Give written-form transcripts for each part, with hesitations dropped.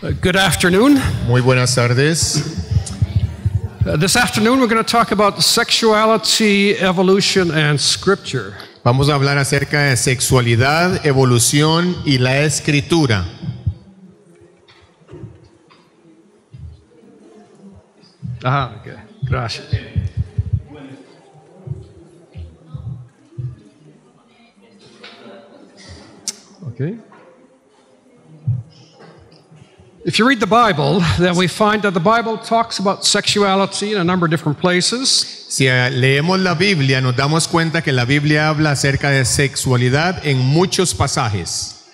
Good afternoon. Muy buenas tardes. This afternoon we're going to talk about sexuality, evolution, and scripture. Vamos a hablar acerca de sexualidad, evolución y la escritura. Okay. Gracias. Okay. If you read the Bible, then we find that the Bible talks about sexuality in a number of different places. Si leemos la Biblia, nos damos cuenta que la Biblia habla acerca de sexualidad en muchos pasajes.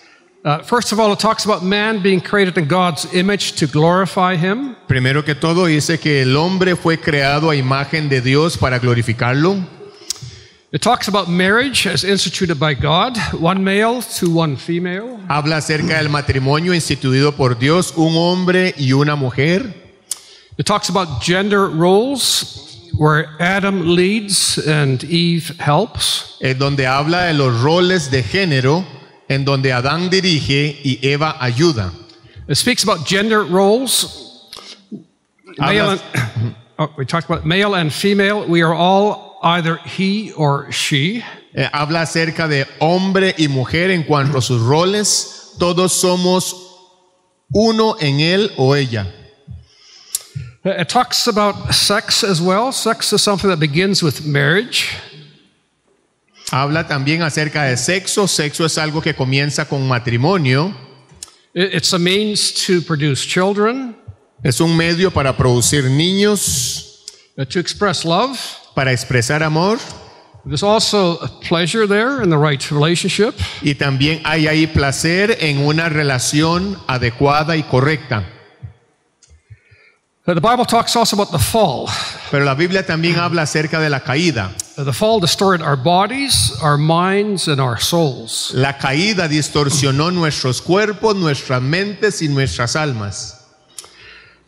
First of all, it talks about man being created in God's image to glorify Him. Primero que todo, dice que el hombre fue creado a imagen de Dios para glorificarlo. It talks about marriage as instituted by God, one male to one female. Habla acerca del matrimonio instituido por Dios, un hombre y una mujer. It talks about gender roles, where Adam leads and Eve helps. Es donde habla de los roles de género, en donde Adán dirige y Eva ayuda. It speaks about gender roles. We talked about male and female. We are all either he or she. Habla acerca de hombre y mujer en cuanto a sus roles. Todos somos uno en él o ella. It talks about sex as well. Sex is something that begins with marriage. Habla también acerca de sexo. Sexo es algo que comienza con matrimonio. It's a means to produce children. Es un medio para producir niños. To express love. Para expresar amor. There's also a pleasure there in the right relationship. Y también hay ahí placer en una relación adecuada y correcta. The Bible talks also about the fall. Pero la Biblia también habla acerca de la caída. The fall distorted our bodies, our minds, and our souls. La caída distorsionó nuestros cuerpos, nuestras mentes y nuestras almas.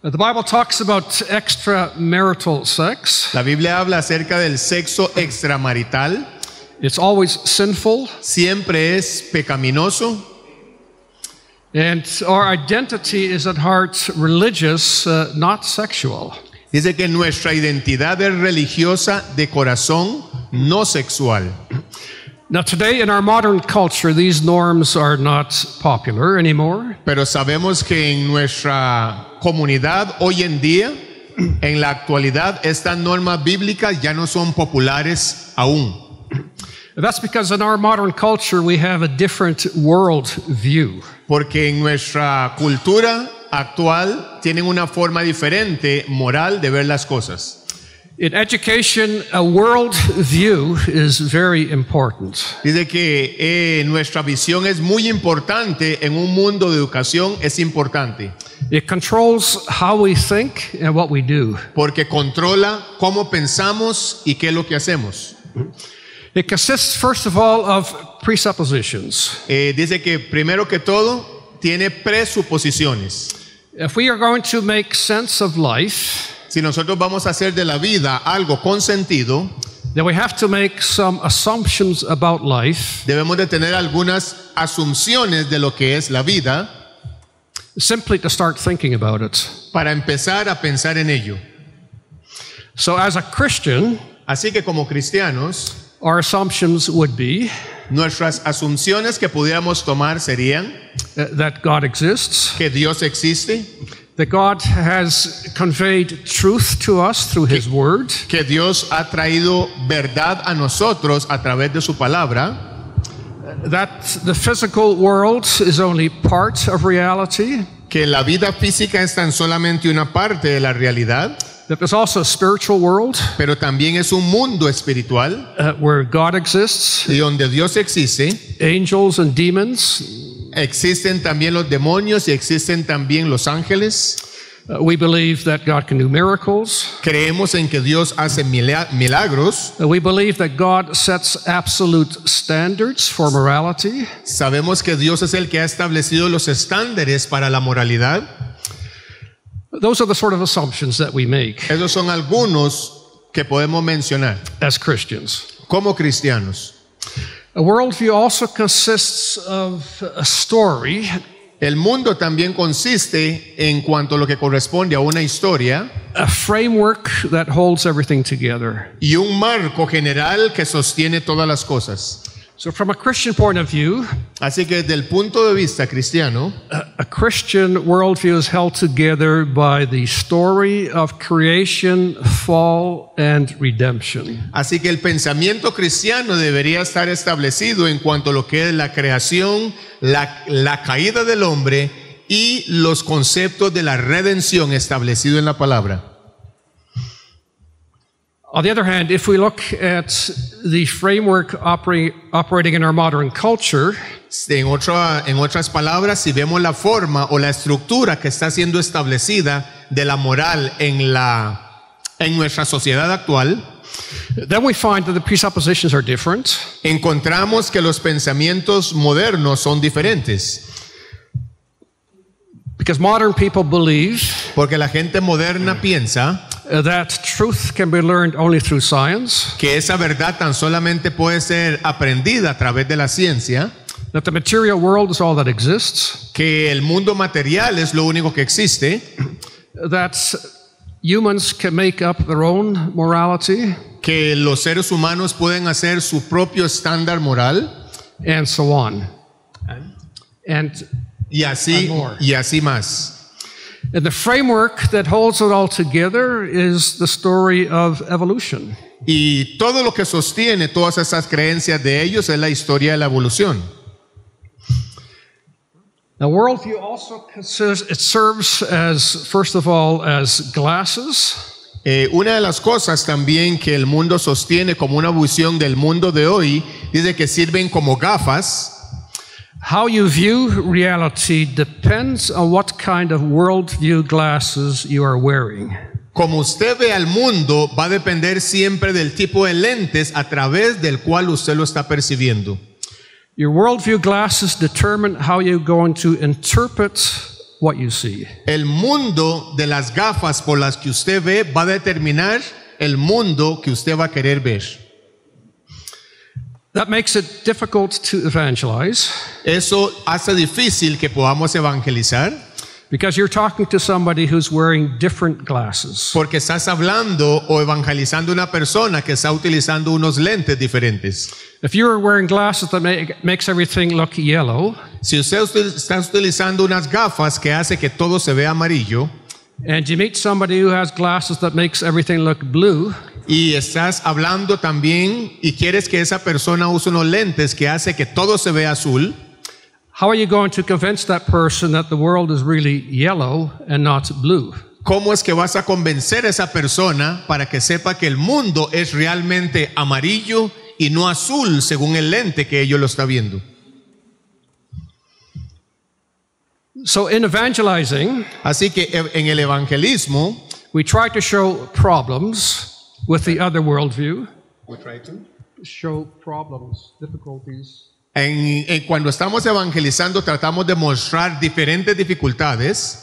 The Bible talks about extramarital sex. La Biblia habla acerca del sexo extramarital. It's always sinful. Siempre es pecaminoso. And our identity is at heart religious, not sexual. Dice que nuestra identidad es religiosa de corazón, no sexual. Now today in our modern culture, these norms are not popular anymore. Pero sabemos que en nuestra comunidad hoy en día, en la actualidad, estas normas bíblicas ya no son populares aún. That's because in our modern culture we have a different world view. Porque en nuestra cultura actual tienen una forma diferente moral de ver las cosas. In education, a world view is very important. Dice que nuestra visión es muy importante en un mundo de educación, es importante. It controls how we think and what we do. Porque controla cómo pensamos y qué es lo que hacemos. It consists, first of all, of presuppositions. Dice que primero que todo tiene presuposiciones. If we are going to make sense of life, si nosotros vamos a hacer de la vida algo con sentido, then we have to make some assumptions about life. Debemos de tener algunas asunciones de lo que es la vida. Simply to start thinking about it. Para empezar a pensar en ello. So as a Christian, así que como cristianos, our assumptions would be nuestras asunciones que pudiéramos tomar serían that God exists, que Dios existe, that God has conveyed truth to us through His Word, que Dios ha traído verdad a nosotros a través de su palabra, that the physical world is only part of reality, que la vida física es tan solamente una parte de la realidad, that there's also a spiritual world, pero también es un mundo espiritual, where God exists, y donde Dios existe, angels and demons, existen también los demonios y existen también los ángeles. We believe that God can do miracles. Creemos en que Dios hace milagros. We believe that God sets absolute standards for morality. Sabemos que Dios es el que ha establecido los estándares para la moralidad. Those are the sort of assumptions that we make. Esos son algunos que podemos mencionar as Christians. Como cristianos. A worldview also consists of a story El mundo también consiste, en cuanto a lo que corresponde a una historia, a framework that holds everything together. y un marco general que sostiene todas las cosas. So from a Christian point of view, Así que desde el punto de vista cristiano, a Christian worldview is held together by the story of creation, fall, and redemption. así que el pensamiento cristiano debería estar establecido en cuanto a lo que es la creación, la caída del hombre y los conceptos de la redención establecido en la palabra. On the other hand, if we look at the framework operating in our modern culture, En otras palabras, si vemos la forma o la estructura que está siendo establecida de la moral en nuestra sociedad actual, then we find that the presuppositions are different. encontramos que los pensamientos modernos son diferentes. Because modern people believe Porque la gente moderna piensa that truth can be learned only through science, que esa verdad tan solamente puede ser aprendida a través de la ciencia, that the material world is all that exists, que el mundo material es lo único que existe, that humans can make up their own morality, que los seres humanos pueden hacer su propio estándar moral, and so on. And y así más. And the framework that holds it all together is the story of evolution. Y todo lo que sostiene todas esas creencias de ellos es la historia de la evolución. Now, worldview also serves as, first of all, as glasses. Una de las cosas también que el mundo sostiene como una visión del mundo de hoy, dice que sirven como gafas. How you view reality depends on what kind of worldview glasses you are wearing. Como usted ve al mundo, va a depender siempre del tipo de lentes a través del cual usted lo está percibiendo. Your worldview glasses determine how you're going to interpret what you see. El mundo de las gafas por las que usted ve va a determinar el mundo que usted va a querer ver. That makes it difficult to evangelize. Eso hace difícil que podamos evangelizar. Because you're talking to somebody who's wearing different glasses. Porque estás hablando o evangelizando a una persona que está utilizando unos lentes diferentes. If you're wearing glasses that makes everything look yellow, Si usted está utilizando unas gafas que hace que todo se vea amarillo, and you meet somebody who has glasses that makes everything look blue, y estás hablando también y quieres que esa persona use unos lentes que hace que todo se vea azul, how are you going to convince that person that the world is really yellow and not blue? ¿cómo es que vas a convencer a esa persona para que sepa que el mundo es realmente amarillo y no azul según el lente que ellos lo está viendo? So in evangelizing, Así que en el evangelismo, we try to show problems with the other worldview. Show problems, difficulties. cuando estamos evangelizando tratamos de mostrar diferentes dificultades,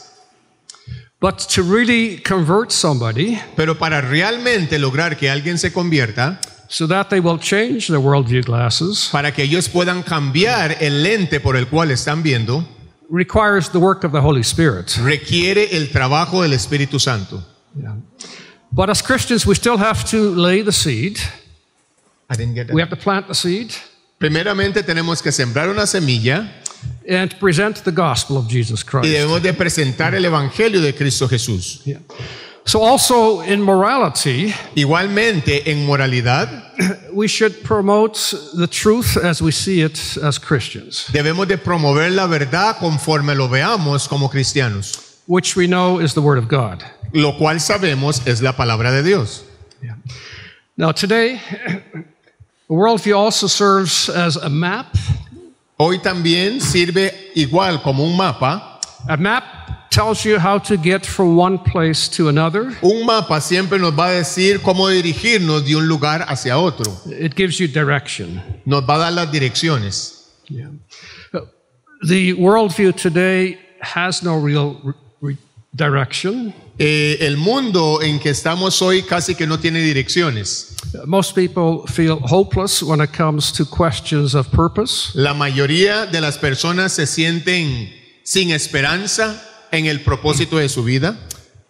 But to really convert somebody pero para realmente lograr que alguien se convierta, so that they will change their worldview glasses, para que ellos puedan cambiar el lente por el cual están viendo, requires the work of the Holy Spirit. requiere el trabajo del Espíritu Santo. Yeah. But as Christians, we still have to lay the seed. We have to plant the seed Primeramente tenemos que sembrar una semilla and present the gospel of Jesus y Christ. debemos de presentar el Evangelio de Cristo Jesús. Yeah. So also in morality, Igualmente en moralidad we should promote the truth as we see it as Christians, debemos de promover la verdad conforme lo veamos como cristianos, which we know is the Word of God. lo cual sabemos es la palabra de Dios. Yeah. Now today, the worldview also serves as a map. Hoy también sirve igual como un mapa. A map tells you how to get from one place to another. Un mapa siempre nos va a decir cómo dirigirnos de un lugar hacia otro. It gives you direction. Nos va a dar las direcciones. Yeah. The worldview today has no real direction. El mundo en que estamos hoy casi que no tiene direcciones. Most people feel hopeless when it comes to questions of purpose. La mayoría de las personas se sienten sin esperanza en el propósito de su vida.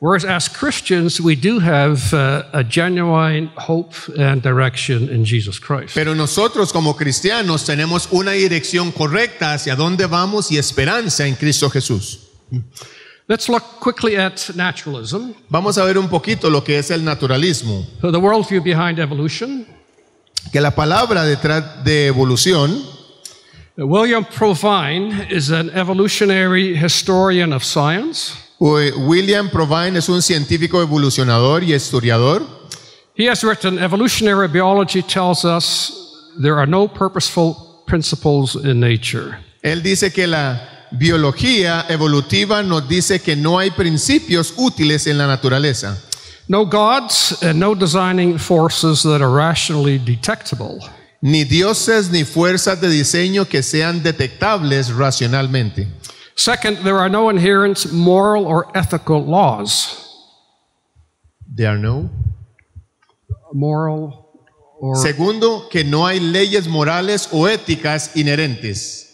Whereas as Christians, we do have a genuine hope and direction in Jesus Christ. Pero nosotros como cristianos tenemos una dirección correcta hacia dónde vamos y esperanza en Cristo Jesús. Let's look quickly at naturalism, Vamos a ver un poquito lo que es el naturalismo. the worldview behind evolution. Que la palabra detrás de evolución, William Provine is an evolutionary historian of science. William Provine es un científico evolucionador y historiador. He has written, evolutionary biology tells us there are no purposeful principles in nature. Él dice que la biología evolutiva nos dice que no hay principios útiles en la naturaleza. No gods and no designing forces that are rationally detectable. Ni dioses ni fuerzas de diseño que sean detectables racionalmente. Second, there are no inherent moral or ethical laws. There are no. Moral or Segundo, que no hay leyes morales o éticas inherentes.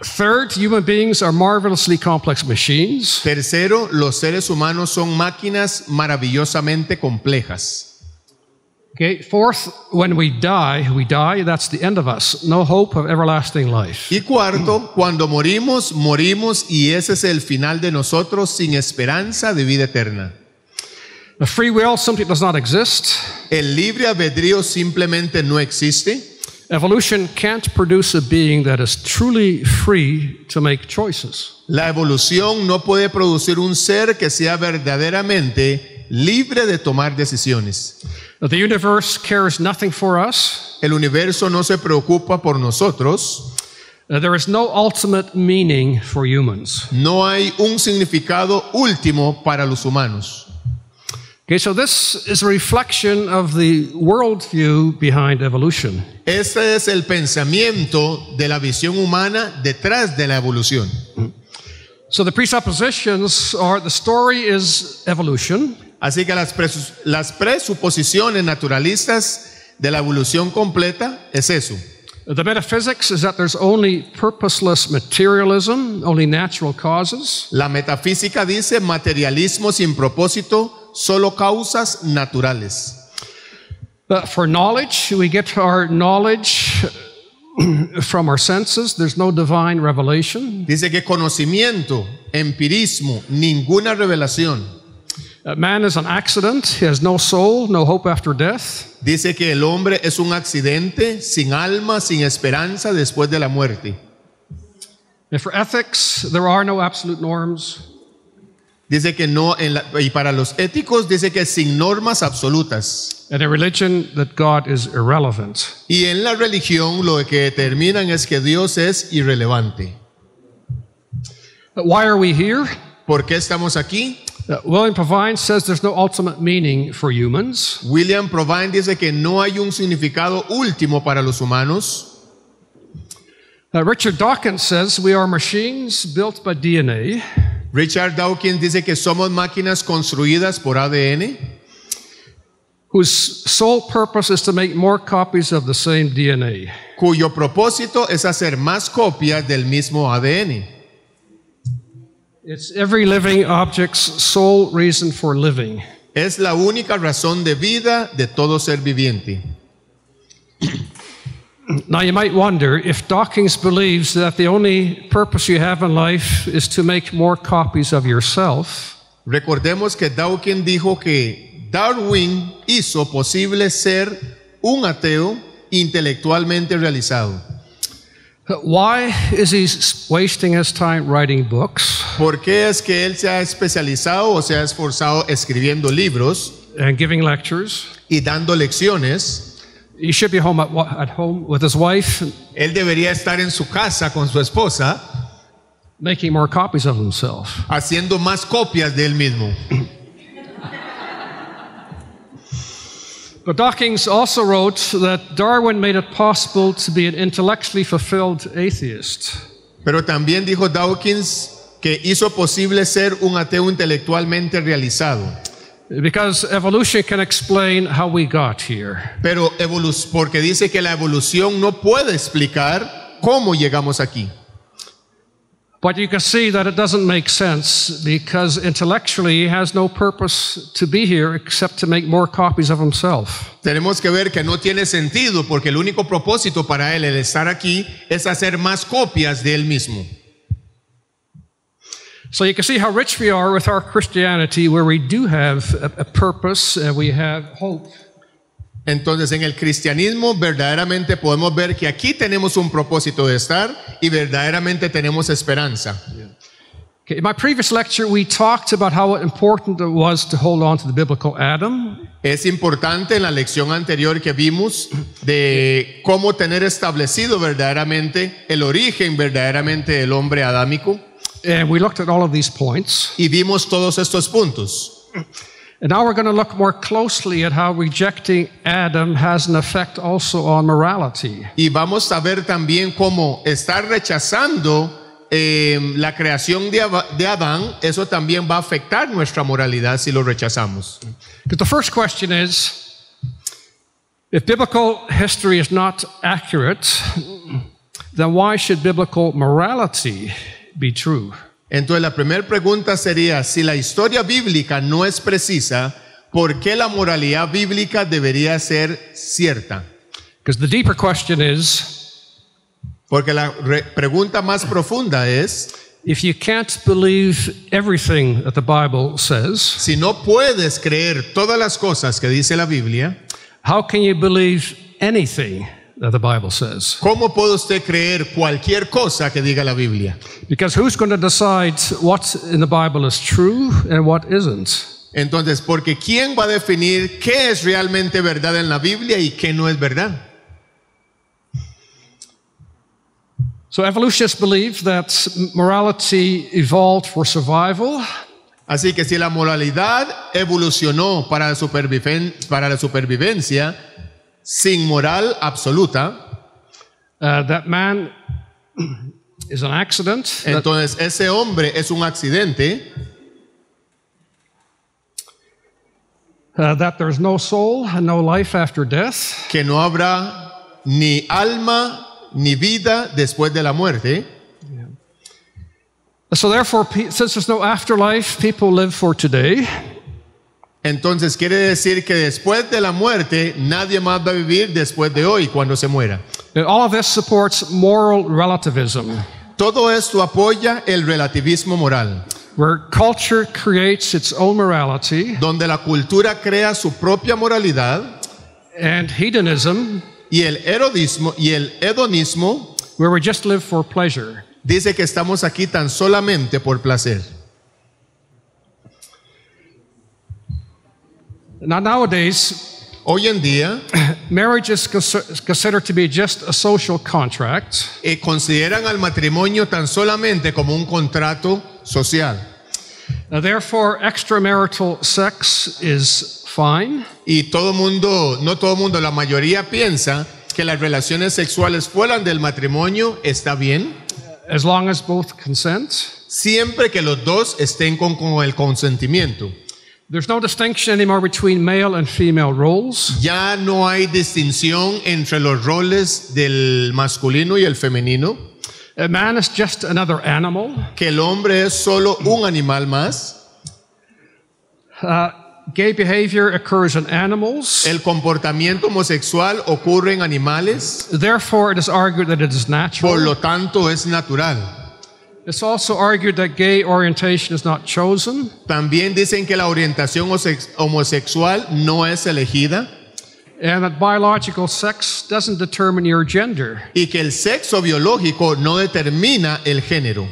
Third, human beings are marvelously complex machines. Tercero, los seres humanos son máquinas maravillosamente complejas. Okay. Fourth, when we die, that's the end of us. No hope of everlasting life. Y cuarto, cuando morimos, morimos y ese es el final de nosotros sin esperanza de vida eterna. The free will simply does not exist. El libre albedrío simplemente no existe. Evolution can't produce a being that is truly free to make choices. La evolución no puede producir un ser que sea verdaderamente libre de tomar decisiones. The universe cares nothing for us. El universo no se preocupa por nosotros. There is no ultimate meaning for humans. No hay un significado último para los humanos. Okay, so this is a reflection of the worldview behind evolution. Este es el pensamiento de la visión humana detrás de la evolución. So the presuppositions are the story is evolution. Así que las presuposiciones naturalistas de la evolución completa es eso. The metaphysics is that there's only purposeless materialism, only natural causes. La metafísica dice materialismo sin propósito, solo causas naturales. But for knowledge, we get our knowledge from our senses. There's no divine revelation. Dice que conocimiento, empirismo, ninguna revelación. Man is an accident. He has no soul, no hope after death. Dice que el hombre es un accidente, sin alma, sin esperanza después de la muerte. And for ethics, there are no absolute norms. Dice que no, y para los éticos dice que sin normas absolutas. And in religion, that God is irrelevant. Y en la religión lo que determinan es que Dios es irrelevante. Why are we here? ¿Por qué estamos aquí? William Provine says there's no ultimate meaning for humans. William Provine dice que no hay un significado último para los humanos. Richard Dawkins says we are machines built by DNA. Richard Dawkins dice que somos máquinas construidas por ADN, whose sole purpose is to make more copies of the same DNA. cuyo propósito es hacer más copias del mismo ADN. It's every living object's sole reason for living. Es la única razón de vida de todo ser viviente. Now you might wonder if Dawkins believes that the only purpose you have in life is to make more copies of yourself. Recordemos que Dawkins dijo que Darwin hizo posible ser un ateo intelectualmente realizado. Why is he wasting his time writing books ¿Por qué es que él se ha especializado o se ha esforzado escribiendo libros and giving lectures? y dando lecciones? He should be home at home with his wife, Él debería estar en su casa con su esposa making more copies of himself. haciendo más copias de él mismo. But Dawkins also wrote that Darwin made it possible to be an intellectually fulfilled atheist. Pero también dijo Dawkins que hizo posible ser un ateo intelectualmente realizado. Because evolution can explain how we got here. Pero porque dice que la evolución no puede explicar cómo llegamos aquí. But you can see that it doesn't make sense because intellectually he has no purpose to be here except to make more copies of himself. Tenemos que ver que no tiene sentido porque el único propósito para él el estar aquí es hacer más copias de él mismo. So you can see how rich we are with our Christianity, where we do have a purpose, we have hope. Entonces en el cristianismo verdaderamente podemos ver que aquí tenemos un propósito de estar y verdaderamente tenemos esperanza. Okay, in my previous lecture, we talked about how important it was to hold on to the biblical Adam. Es importante en la lección anterior que vimos de cómo tener establecido verdaderamente el origen verdaderamente del hombre adámico. And we looked at all of these points. Y vimos todos estos puntos. And now we're going to look more closely at how rejecting Adam has an effect also on morality. Y vamos a ver también cómo estar rechazando la creación de Adán, eso también va a afectar nuestra moralidad si lo rechazamos. Because the first question is, if biblical history is not accurate, then why should biblical morality be true? Entonces la primera pregunta sería, si la historia bíblica no es precisa, ¿por qué la moralidad bíblica debería ser cierta? Because the deeper question is, Porque la pregunta más profunda es, if you can't believe everything that the Bible says, si no puedes creer todas las cosas que dice la Biblia, how can you believe anything that the Bible says? ¿cómo puede usted creer cualquier cosa que diga la Biblia? Because who's going to decide what in the Bible is true and what isn't? Entonces, porque ¿quién va a definir qué es realmente verdad en la Biblia y qué no es verdad? So evolutionists believe that morality evolved for survival. Así que si la moralidad evolucionó para la supervivencia sin moral absoluta, that man is an accident. Entonces ese hombre es un accidente. That there's no soul and no life after death. Que no habrá ni alma ni vida después de la muerte. So therefore, since there's no afterlife, people live for today. Entonces quiere decir que después de la muerte nadie más va a vivir después de hoy cuando se muera. And all of this supports moral relativism, Todo esto apoya el relativismo moral, where culture creates its own morality, donde la cultura crea su propia moralidad and hedonism, y el hedonismo where we just live for pleasure. dice que estamos aquí tan solamente por placer. Now nowadays, Hoy en día marriage is considered to be just a social contract, consideran al matrimonio tan solamente como un contrato social. Therefore extramarital sex is fine. Y no todo mundo, la mayoría piensa que las relaciones sexuales fuera del matrimonio está bien, As long as both consent. siempre que los dos estén con el consentimiento. There's no distinction anymore between male and female roles. Ya no hay distinción entre los roles del masculino y el femenino, A man is just another animal. que el hombre es solo un animal más. Gay behavior occurs in animals. El comportamiento homosexual ocurre en animales, Therefore, it is argued that it is por natural. lo tanto es natural. It's also argued that gay orientation is not chosen. También dicen que la orientación homosexual no es elegida And that biological sex doesn't determine your gender. y que el sexo biológico no determina el género.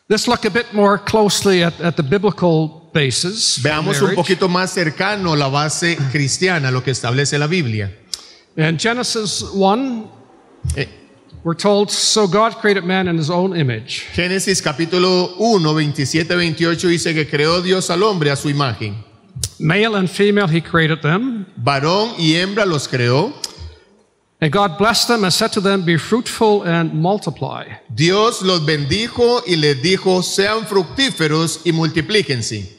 Let's look a bit more closely at the biblical basis. for Veamos un marriage. poquito más cercano la base cristiana, lo que establece la Biblia. In Genesis 1, Eh, we're told, so God created man in his own image. Génesis capítulo 1, 27-28 dice que creó Dios al hombre a su imagen. Male and female, he created them. Varón y hembra los creó. And God blessed them and said to them, be fruitful and multiply. Dios los bendijo y les dijo, sean fructíferos y multiplíquense.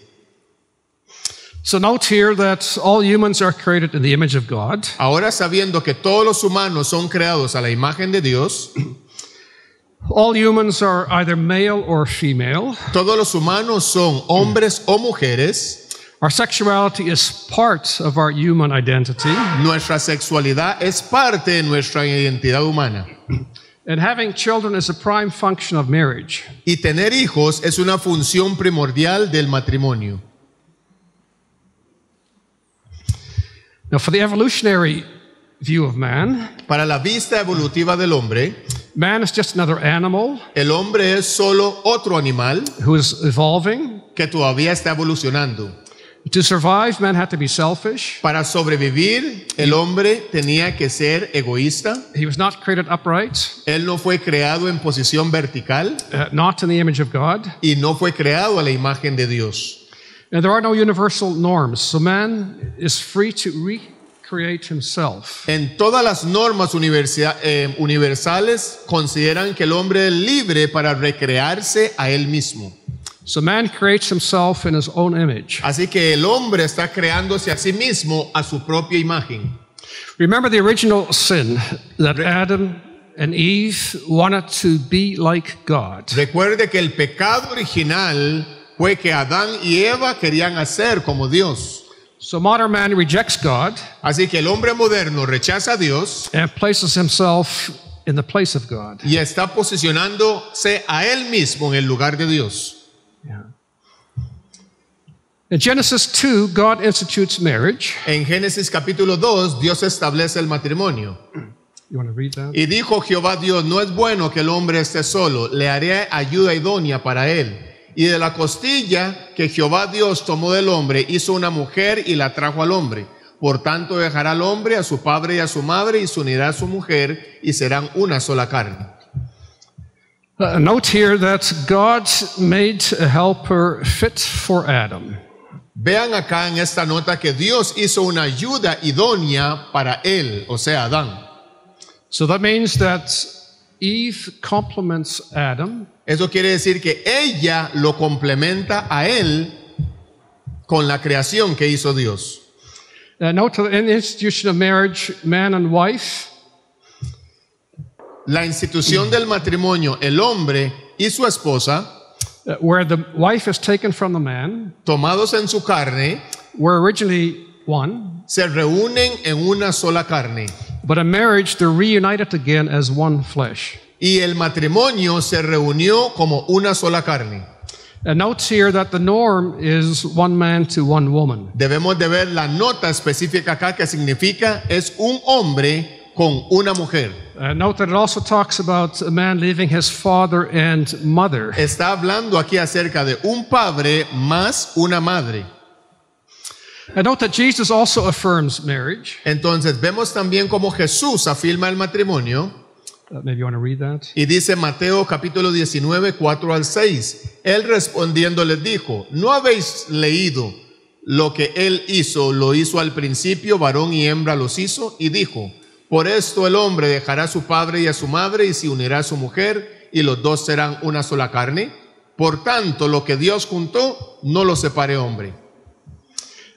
So note here that all humans are created in the image of God. Ahora, sabiendo que todos los humanos son creados a la imagen de Dios, All humans are either male or female. todos los humanos son hombres o mujeres. Our sexuality is part of our human identity. Nuestra sexualidad es parte de nuestra identidad humana. And having children is a prime function of marriage. Y tener hijos es una función primordial del matrimonio. Now, for the evolutionary view of man, Para la vista evolutiva del hombre, man is just another animal el hombre es solo otro animal who is evolving. que todavía está evolucionando. To survive, man had to be selfish. Para sobrevivir, el hombre tenía que ser egoísta. He was not created upright, Él no fue creado en posición vertical not in the image of God. y no fue creado a la imagen de Dios. And there are no universal norms, so man is free to recreate himself. En todas las normas universales consideran que el hombre es libre para recrearse a él mismo. So man creates himself in his own image. Así que el hombre está creándose a sí mismo a su propia imagen. Remember the original sin that Adam and Eve wanted to be like God. Recuerde que el pecado original fue que Adán y Eva querían hacer como Dios. So modern man rejects God Así que el hombre moderno rechaza a Dios and places himself in the place of God. y está posicionándose a él mismo en el lugar de Dios. In Genesis 2, God institutes marriage. En Génesis capítulo 2, Dios establece el matrimonio. You want to read that? Y dijo Jehová Dios, no es bueno que el hombre esté solo, le haré ayuda idónea para él. Y de la costilla que Jehová Dios tomó del hombre, hizo una mujer y la trajo al hombre. Por tanto dejará al hombre a su padre y a su madre y se unirá a su mujer y serán una sola carne. Note here that God made a helper fit for Adam. Vean acá en esta nota que Dios hizo una ayuda idónea para él, o sea, Adán. So that means that Eve complements Adam. Eso quiere decir que ella lo complementa a él con la creación que hizo Dios. Note that in the institution of marriage, man and wife, La institución del matrimonio, el hombre y su esposa, where the wife is taken from the man, tomados en su carne, were originally one, se reúnen en una sola carne. but in marriage they're reunited again as one flesh. Y el matrimonio se reunió como una sola carne. And note here that the norm is one man to one woman. Debemos de ver la nota específica acá que significa es un hombre con una mujer. Note that it also talks about a man leaving his father and mother. Está hablando aquí acerca de un padre más una madre. And note that Jesus also affirms marriage. Entonces vemos también cómo Jesús afirma el matrimonio. Maybe you want to read that. Y dice Mateo capítulo 19, 4 al 6. Él respondiendo les dijo, ¿no habéis leído lo que él hizo? Lo hizo al principio, varón y hembra los hizo. Y dijo, por esto el hombre dejará a su padre y a su madre y se unirá a su mujer y los dos serán una sola carne. Por tanto, lo que Dios juntó, no lo separe hombre.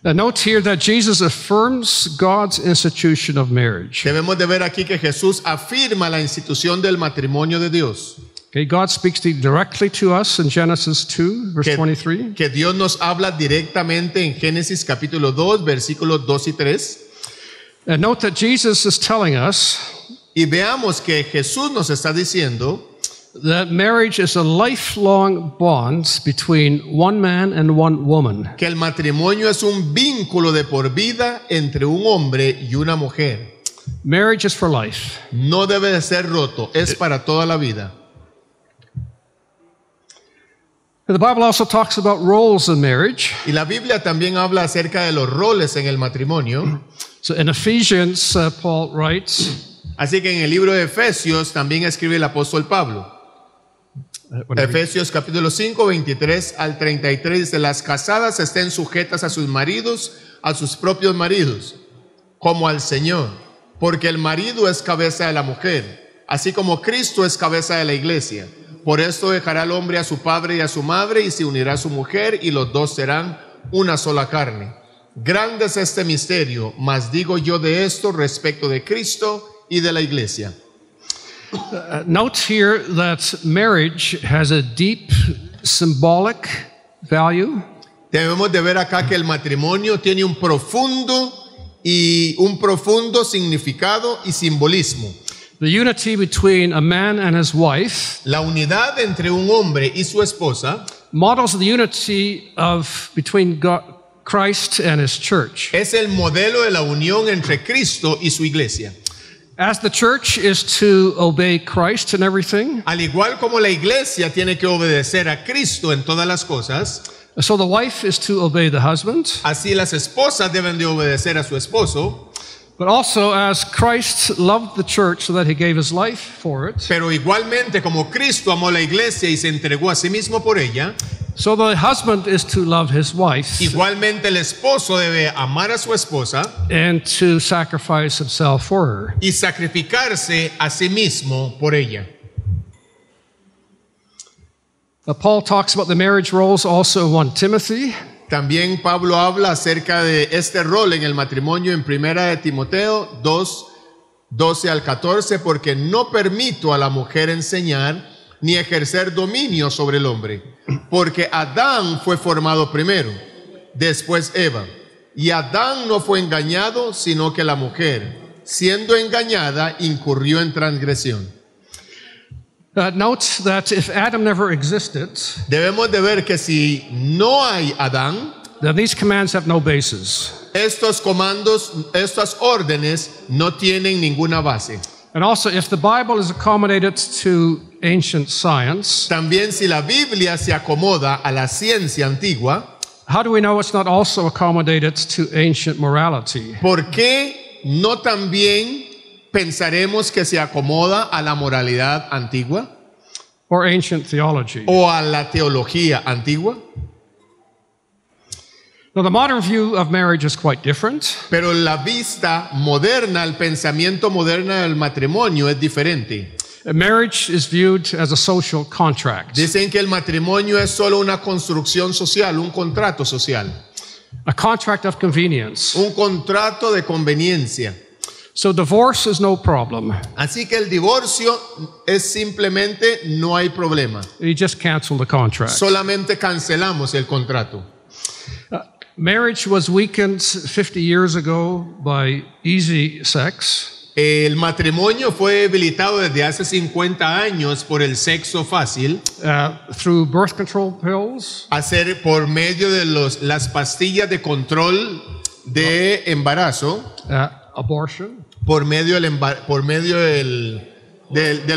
Note here that Jesus affirms God's institution of marriage. Debemos de ver aquí que Jesús afirma la institución del matrimonio de Dios. Okay, God speaks directly to us in Genesis 2, verse 23. Que Dios nos habla directamente en Génesis capítulo 2, versículos 2 y 3. And note that Jesus is telling us Y veamos que Jesús nos está diciendo that marriage is a lifelong bond between one man and one woman. que el matrimonio es un vínculo de por vida entre un hombre y una mujer. Marriage is for life. No debe de ser roto, es para toda la vida. The Bible also talks about roles in marriage. Y la Biblia también habla acerca de los roles en el matrimonio. So in Ephesians, Paul writes, Así que en el libro de Efesios también escribe el apóstol Pablo. Efesios capítulo 5, 23 al 33 dice, las casadas estén sujetas a sus maridos, a sus propios maridos, como al Señor, porque el marido es cabeza de la mujer, así como Cristo es cabeza de la iglesia. Por esto dejará el hombre a su padre y a su madre y se unirá a su mujer y los dos serán una sola carne. Grande es este misterio, mas digo yo de esto respecto de Cristo y de la iglesia. Note here that marriage has a deep symbolic value. Debemos de ver acá que el matrimonio tiene un profundo significado y simbolismo. The unity between a man and his wife La unidad entre un hombre y su esposa models the unity between Christ and his church. es el modelo de la unión entre Cristo y su iglesia. As the church is to obey Christ in everything, Al igual como la iglesia tiene que obedecer a Cristo en todas las cosas, so the wife is to obey the husband, así las esposas deben de obedecer a su esposo. but also as Christ loved the church so that he gave his life for it, Pero igualmente como Cristo amó la iglesia y se entregó a sí mismo por ella, so the husband is to love his wife igualmente el esposo debe amar a su esposa and to sacrifice himself for her. y sacrificarse a sí mismo por ella. Paul talks about the marriage roles also in 1 Timothy. También Pablo habla acerca de este rol en el matrimonio en 1 de Timoteo 2:12 al 14, porque no permito a la mujer enseñar ni ejercer dominio sobre el hombre, porque Adán fue formado primero, después Eva, y Adán no fue engañado, sino que la mujer, siendo engañada, incurrió en transgresión. Note that if Adam never existed, Debemos de ver que si no hay Adán, then these commands have no basis. estos comandos, estas órdenes no tienen ninguna base. And also, if the Bible is accommodated to ancient science, También si la Biblia se acomoda a la ciencia antigua, how do we know it's not also accommodated to ancient morality? ¿por qué no también pensaremos que se acomoda a la moralidad antigua Or ancient theology? o a la teología antigua? Now, the modern view of marriage is quite different. Pero la vista moderna, el pensamiento moderno del matrimonio es diferente. Marriage is viewed as a social contract, Dicen que el matrimonio es solo una construcción social, un contrato social, a contract of convenience. un contrato de conveniencia. So divorce is no problem. Así que el divorcio es simplemente no hay problema. You just cancel the contract. Solamente cancelamos el contrato. Marriage was weakened 50 years ago by easy sex. El matrimonio fue debilitado desde hace 50 años por el sexo fácil, Through birth control pills, hacer por medio de las pastillas de control de embarazo, abortion, por medio de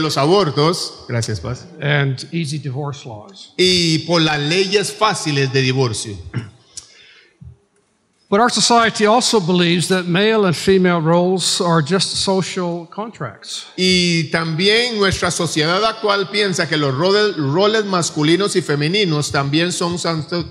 los abortos, gracias Paz, and easy divorce laws. y por las leyes fáciles de divorcio. But our society also believes that male and female roles are just social contracts. Y también nuestra sociedad actual piensa que los roles masculinos y femeninos también son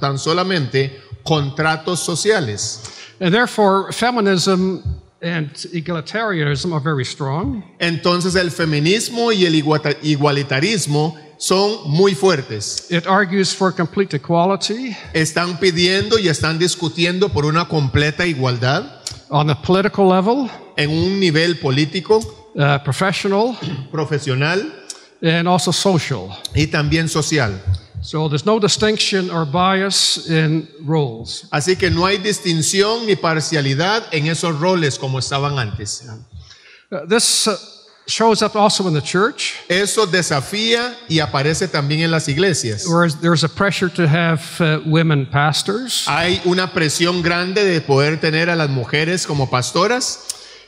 tan solamente contratos sociales. And therefore, feminism and egalitarianism are very strong. Entonces el feminismo y el igualitarismo son muy fuertes. It argues for complete equality Están pidiendo y están discutiendo por una completa igualdad on the political level, en un nivel político, professional, profesional and also social. y también social. So there's no distinction or bias in roles. Así que no hay distinción ni parcialidad en esos roles como estaban antes. This shows up also in the church, Eso desafía y aparece también en las iglesias. where there's a pressure to have women pastors. Hay una presión grande de poder tener a las mujeres como pastoras.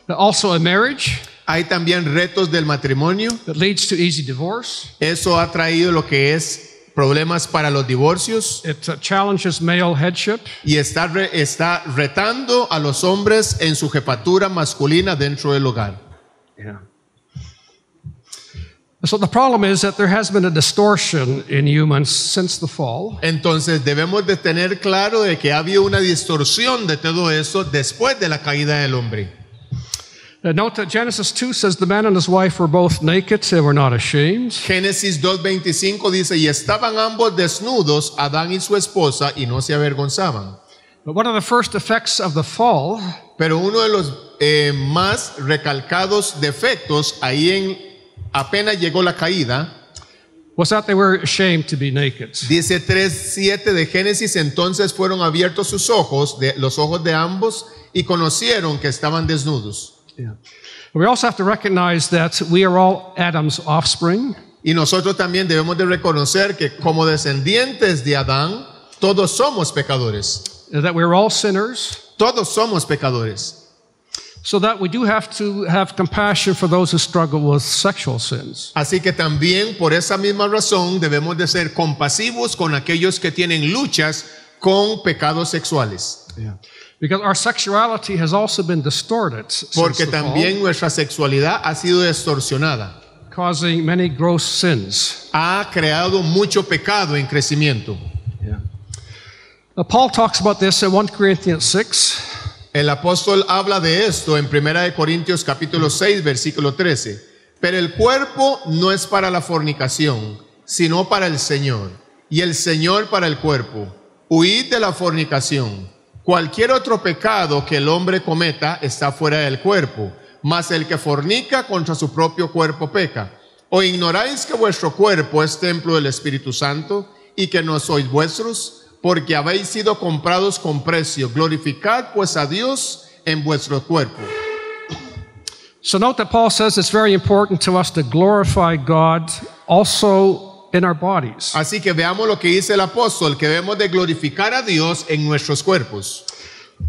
Also in marriage, Hay también retos del matrimonio. that leads to easy divorce. Eso ha traído lo que es problemas para los divorcios It challenges male headship. y está retando a los hombres en su jefatura masculina dentro del hogar. Yeah. So the problem is that there has been a distortion in humans since the fall. Entonces debemos de tener claro de que ha habido una distorsión de todo eso después de la caída del hombre. Note that Genesis 2 says the man and his wife were both naked, they were not ashamed. Génesis 2:25 dice, y estaban ambos desnudos, Adán y su esposa, y no se avergonzaban. But one of the first effects of the fall Pero uno de los más recalcados defectos apenas llegó la caída, was that they were ashamed to be naked. dice 3:7 de Génesis, entonces fueron abiertos sus ojos, los ojos de ambos, y conocieron que estaban desnudos. Yeah. We also have to recognize that we are all Adam's offspring. Y nosotros también debemos de reconocer que como descendientes de Adán, todos somos pecadores. That we're all sinners, Todos somos pecadores. so that we do have to have compassion for those who struggle with sexual sins. Así que también por esa misma razón debemos de ser compasivos con aquellos que tienen luchas con pecados sexuales. Yeah. Because our sexuality has also been distorted Porque since the fall, también nuestra sexualidad ha sido distorsionada. causing many gross sins. Ha creado mucho pecado en crecimiento. Yeah. Now, Paul talks about this in 1 Corinthians 6. El apóstol habla de esto en 1 Corintios capítulo 6, versículo 13. Pero el cuerpo no es para la fornicación, sino para el Señor, y el Señor para el cuerpo. Huid de la fornicación. Cualquier otro pecado que el hombre cometa está fuera del cuerpo, mas el que fornica contra su propio cuerpo peca. ¿O ignoráis que vuestro cuerpo es templo del Espíritu Santo y que no sois vuestros? Porque habéis sido comprados con precio. Glorificad pues a Dios en vuestro cuerpo. So note that Paul says it's very important to us to glorify God also in our bodies. Así que veamos lo que dice el apóstol, que debemos de glorificar a Dios en nuestros cuerpos.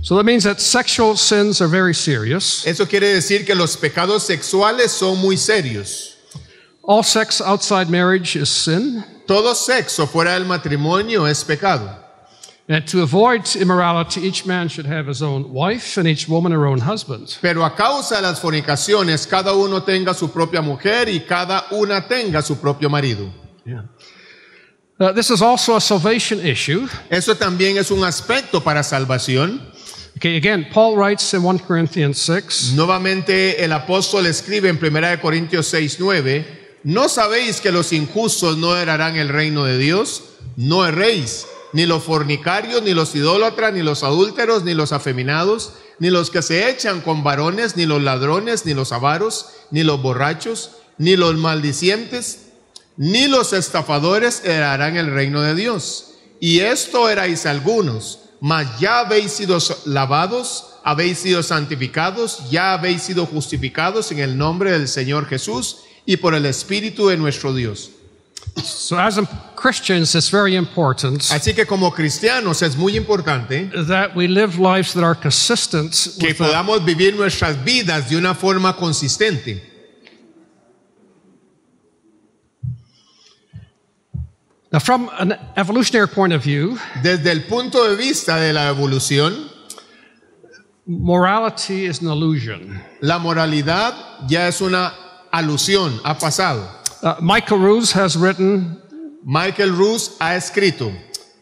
So that means that sexual sins are very serious. Eso quiere decir que los pecados sexuales son muy serios. All sex outside marriage is sin. Todo sexo fuera del matrimonio es pecado. And to avoid immorality, each man should have his own wife and each woman her own husband. Pero a causa de las fornicaciones, cada uno tenga su propia mujer y cada una tenga su propio marido. Yeah. This is also a salvation issue. Eso también es un aspecto para salvación. Okay, again, Paul writes in 1 Corinthians 6, Nuevamente el apóstol escribe en 1 Corintios 6:9, ¿no sabéis que los injustos no heredarán el reino de Dios? No erréis, ni los fornicarios, ni los idólatras, ni los adúlteros, ni los afeminados, ni los que se echan con varones, ni los ladrones, ni los avaros, ni los borrachos, ni los maldicientes, ni los estafadores heredarán el reino de Dios. Y esto erais algunos, mas ya habéis sido lavados, habéis sido santificados, ya habéis sido justificados en el nombre del Señor Jesús y por el Espíritu de nuestro Dios. so as Christians, it's very important Así que como cristianos es muy importante that we live lives that are consistent que with the, podamos vivir nuestras vidas de una forma consistente. now from an evolutionary point of view, Desde el punto de vista de la evolución, morality is an illusion. la moralidad ya es una alusión, ha pasado. Michael Ruse has written, Michael Ruse ha escrito,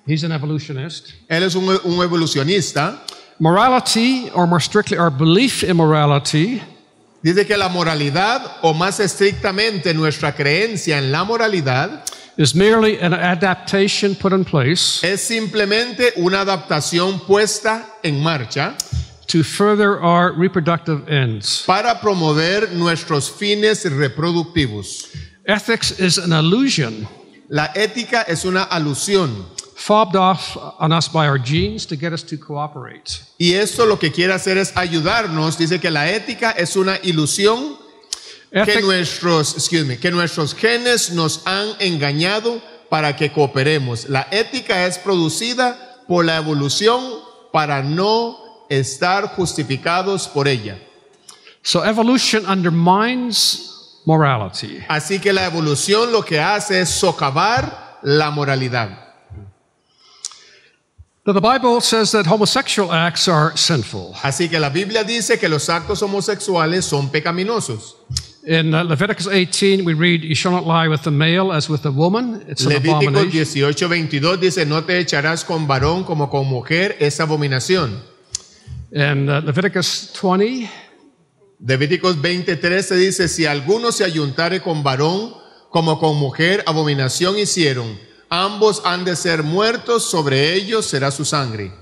he's an evolutionist, él es un evolucionista, morality, or more strictly, our belief in morality, dice que la moralidad, o más estrictamente nuestra creencia en la moralidad, is merely an adaptation put in place es simplemente una adaptación puesta en marcha to further our reproductive ends. para promover nuestros fines reproductivos. Ethics is an illusion La ética es una alusión fobbed off on us by our genes to get us to cooperate. y esto lo que quiere hacer es ayudarnos. Dice que la ética es una ilusión que Ethic- nuestros genes nos han engañado para que cooperemos. La ética es producida por la evolución para no estar justificados por ella. So evolution undermines morality. Así que la evolución lo que hace es socavar la moralidad. Now, the Bible says that homosexual acts are sinful. Así que la Biblia dice que los actos homosexuales son pecaminosos. In Leviticus 18, we read, "You shall not lie with the male as with the woman." It's an Levíticos abomination. 18:22 dice, no te echarás con varón como con mujer, es abominación. In Leviticus 20, Levíticos 20:13 dice, si alguno se ayuntare con varón como con mujer, abominación hicieron. Ambos han de ser muertos, sobre ellos será su sangre.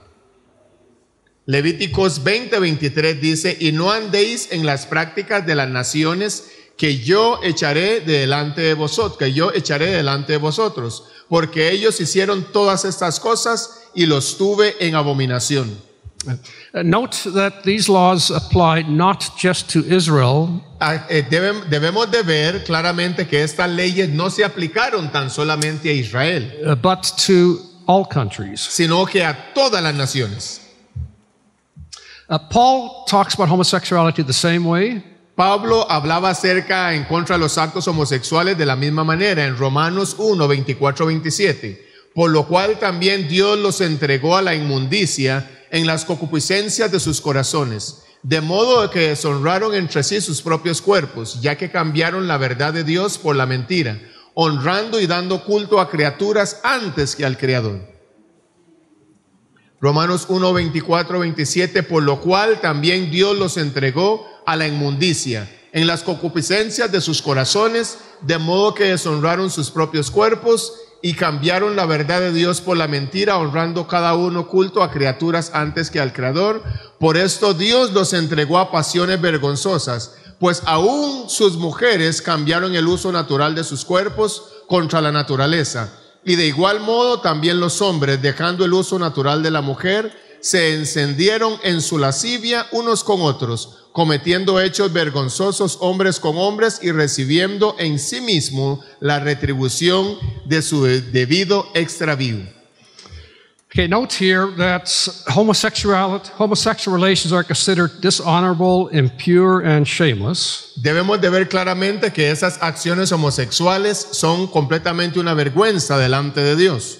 Levíticos 20:23 dice, y no andéis en las prácticas de las naciones que yo echaré delante de vosotros, porque ellos hicieron todas estas cosas y los tuve en abominación. Note that these laws apply not just to Israel, Debemos de ver claramente que estas leyes no se aplicaron tan solamente a Israel, but to all countries. sino que a todas las naciones. Paul talks about homosexuality the same way. Pablo hablaba acerca en contra de los actos homosexuales de la misma manera en Romanos 1:24-27, por lo cual también Dios los entregó a la inmundicia en las concupiscencias de sus corazones, de modo que deshonraron entre sí sus propios cuerpos, ya que cambiaron la verdad de Dios por la mentira, honrando y dando culto a criaturas antes que al Creador. Romanos 1:24-27, por lo cual también Dios los entregó a la inmundicia en las concupiscencias de sus corazones, de modo que deshonraron sus propios cuerpos y cambiaron la verdad de Dios por la mentira, honrando cada uno culto a criaturas antes que al Creador. Por esto Dios los entregó a pasiones vergonzosas, pues aún sus mujeres cambiaron el uso natural de sus cuerpos contra la naturaleza. Y de igual modo también los hombres, dejando el uso natural de la mujer, se encendieron en su lascivia unos con otros, cometiendo hechos vergonzosos hombres con hombres y recibiendo en sí mismo la retribución de su debido extravío. Okay, note here that homosexual relations are considered dishonorable, impure, and shameless. Debemos de ver claramente que esas acciones homosexuales son completamente una vergüenza delante de Dios.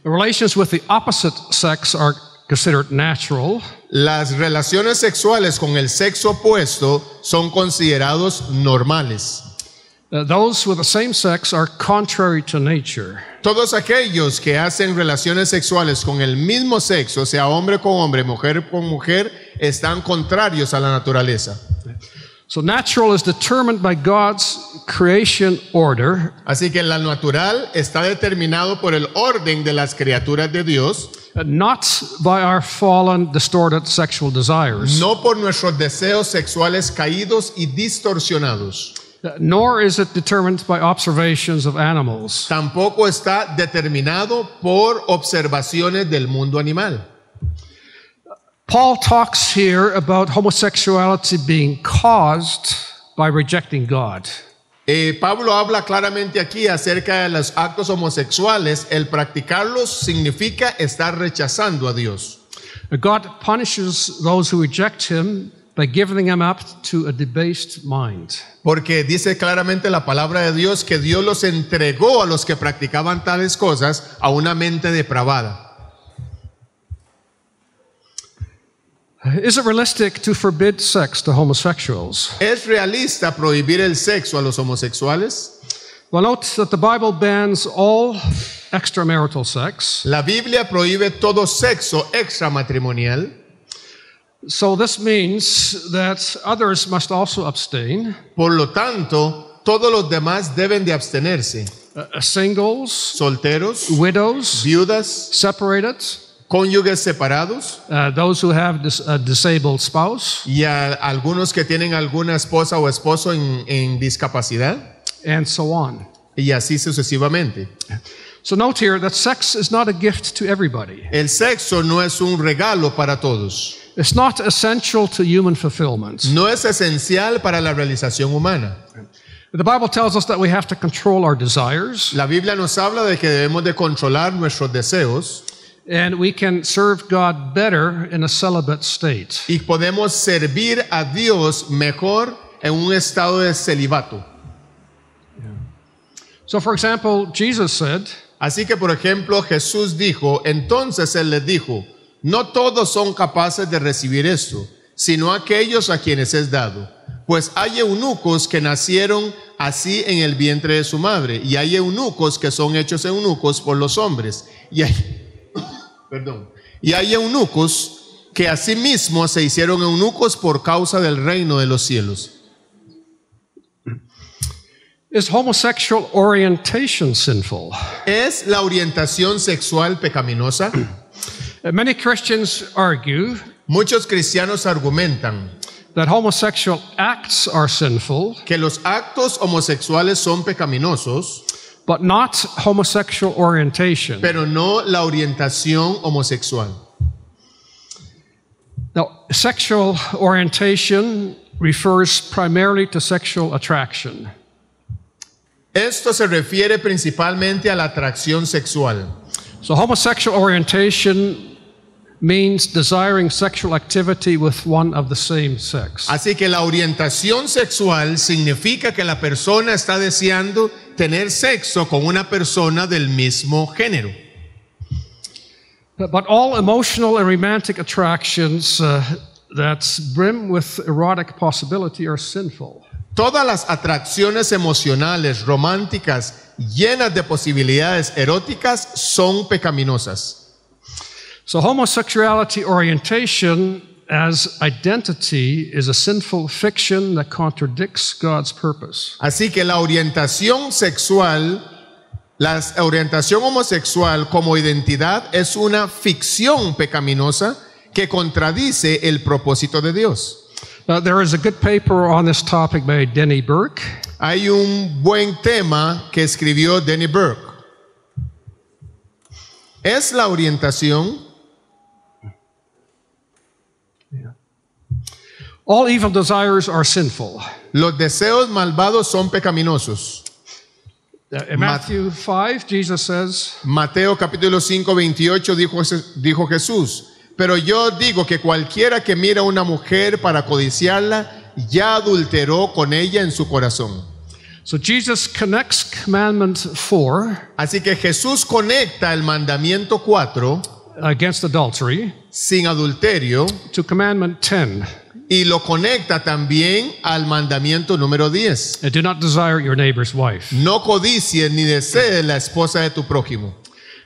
The relations with the opposite sex are considered natural. Las relaciones sexuales con el sexo opuesto son considerados normales. Those with the same sex are contrary to nature. Todos aquellos que hacen relaciones sexuales con el mismo sexo, sea hombre con hombre, mujer con mujer, están contrarios a la naturaleza. So natural is determined by God's creation order. Así que la natural está determinado por el orden de las criaturas de Dios, Not by our fallen, distorted sexual desires. no por nuestros deseos sexuales caídos y distorsionados. Nor is it determined by observations of animals. Tampoco está determinado por observaciones del mundo animal. Paul talks here about homosexuality being caused by rejecting God. Pablo habla claramente aquí acerca de los actos homosexuales. El practicarlos significa estar rechazando a Dios. God punishes those who reject him by giving them up to a debased mind. Porque dice claramente la palabra de Dios que Dios los entregó a los que practicaban tales cosas a una mente depravada. Is it realistic to forbid sex to homosexuals? ¿Es realista prohibir el sexo a los homosexuales? Well, note that the Bible bans all extramarital sex. La Biblia prohíbe todo sexo extramatrimonial. So this means that others must also abstain. Por lo tanto, todos los demás deben de abstenerse. Singles, Solteros, widows, viudas, separated, cónyuges separados those who have a disabled spouse, y a algunos que tienen alguna esposa o esposo en discapacidad and so on. y así sucesivamente. So note here that sex is not a gift to everybody. El sexo no es un regalo para todos. It's not essential to human fulfillment. No es esencial para la realización humana. The Bible tells us that we have to control our desires, La Biblia nos habla de que debemos de controlar nuestros deseos and we can serve God better in a celibate state. y podemos servir a Dios mejor en un estado de celibato. So for example, Jesus said, Así que, por ejemplo, Jesús dijo, entonces Él les dijo, no todos son capaces de recibir esto, sino aquellos a quienes es dado. Pues hay eunucos que nacieron así en el vientre de su madre, y hay eunucos que son hechos eunucos por los hombres, y hay eunucos que asimismo se hicieron eunucos por causa del reino de los cielos. is homosexual orientation sinful? ¿Es la orientación sexual pecaminosa? Many Christians argue Muchos cristianos argumentan that homosexual acts are sinful, que los actos homosexuales son pecaminosos, but not homosexual orientation. pero no la orientación homosexual. Now, sexual orientation refers primarily to sexual attraction. Esto se refiere principalmente a la atracción sexual. So homosexual orientation means desiring sexual activity with one of the same sex. Así que la orientación sexual significa que la persona está deseando tener sexo con una persona del mismo género. But all emotional and romantic attractions that brim with erotic possibility are sinful. Todas las atracciones emocionales románticas llenas de posibilidades eróticas son pecaminosas. So homosexuality orientation as identity is a sinful fiction that contradicts God's purpose. Así que la orientación sexual, la orientación homosexual como identidad es una ficción pecaminosa que contradice el propósito de Dios. There is a good paper on this topic by Denny Burke. Hay un buen tema que escribió Denny Burke. ¿Es la orientación? All evil desires are sinful. Los deseos malvados son pecaminosos. In Matthew 5, Jesus says, Mateo capítulo 5, 28 dijo Jesús, pero yo digo que cualquiera que mira a una mujer para codiciarla, ya adulteró con ella en su corazón. so Jesus connects commandment 4 Así que Jesús conecta el mandamiento 4, against adultery sin adulterio, to commandment 10. y lo conecta también al mandamiento número 10. And do not desire your neighbor's wife. No codicies ni desees la esposa de tu prójimo.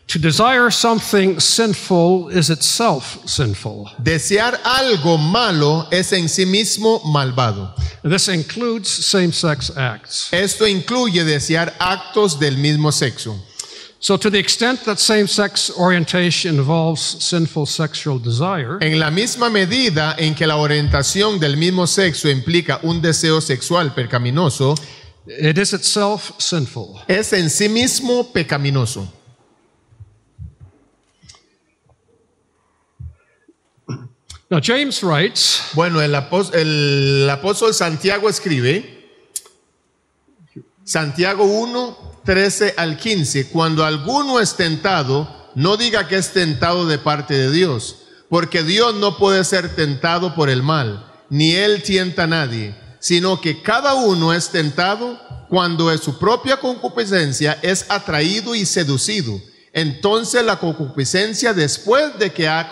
To desire something sinful is itself sinful. Desear algo malo es en sí mismo malvado. And this includes same-sex acts. Esto incluye desear actos del mismo sexo. So to the extent that same-sex orientation involves sinful sexual desire, En la misma medida en que la orientación del mismo sexo implica un deseo sexual pecaminoso, it is itself sinful. es en sí mismo pecaminoso. Now James writes, Bueno, el apóstol Santiago escribe, Santiago 1, 13 al 15, cuando alguno es tentado, no diga que es tentado de parte de Dios, porque Dios no puede ser tentado por el mal, ni Él tienta a nadie, sino que cada uno es tentado cuando de su propia concupiscencia es atraído y seducido. Entonces la concupiscencia, después de que ha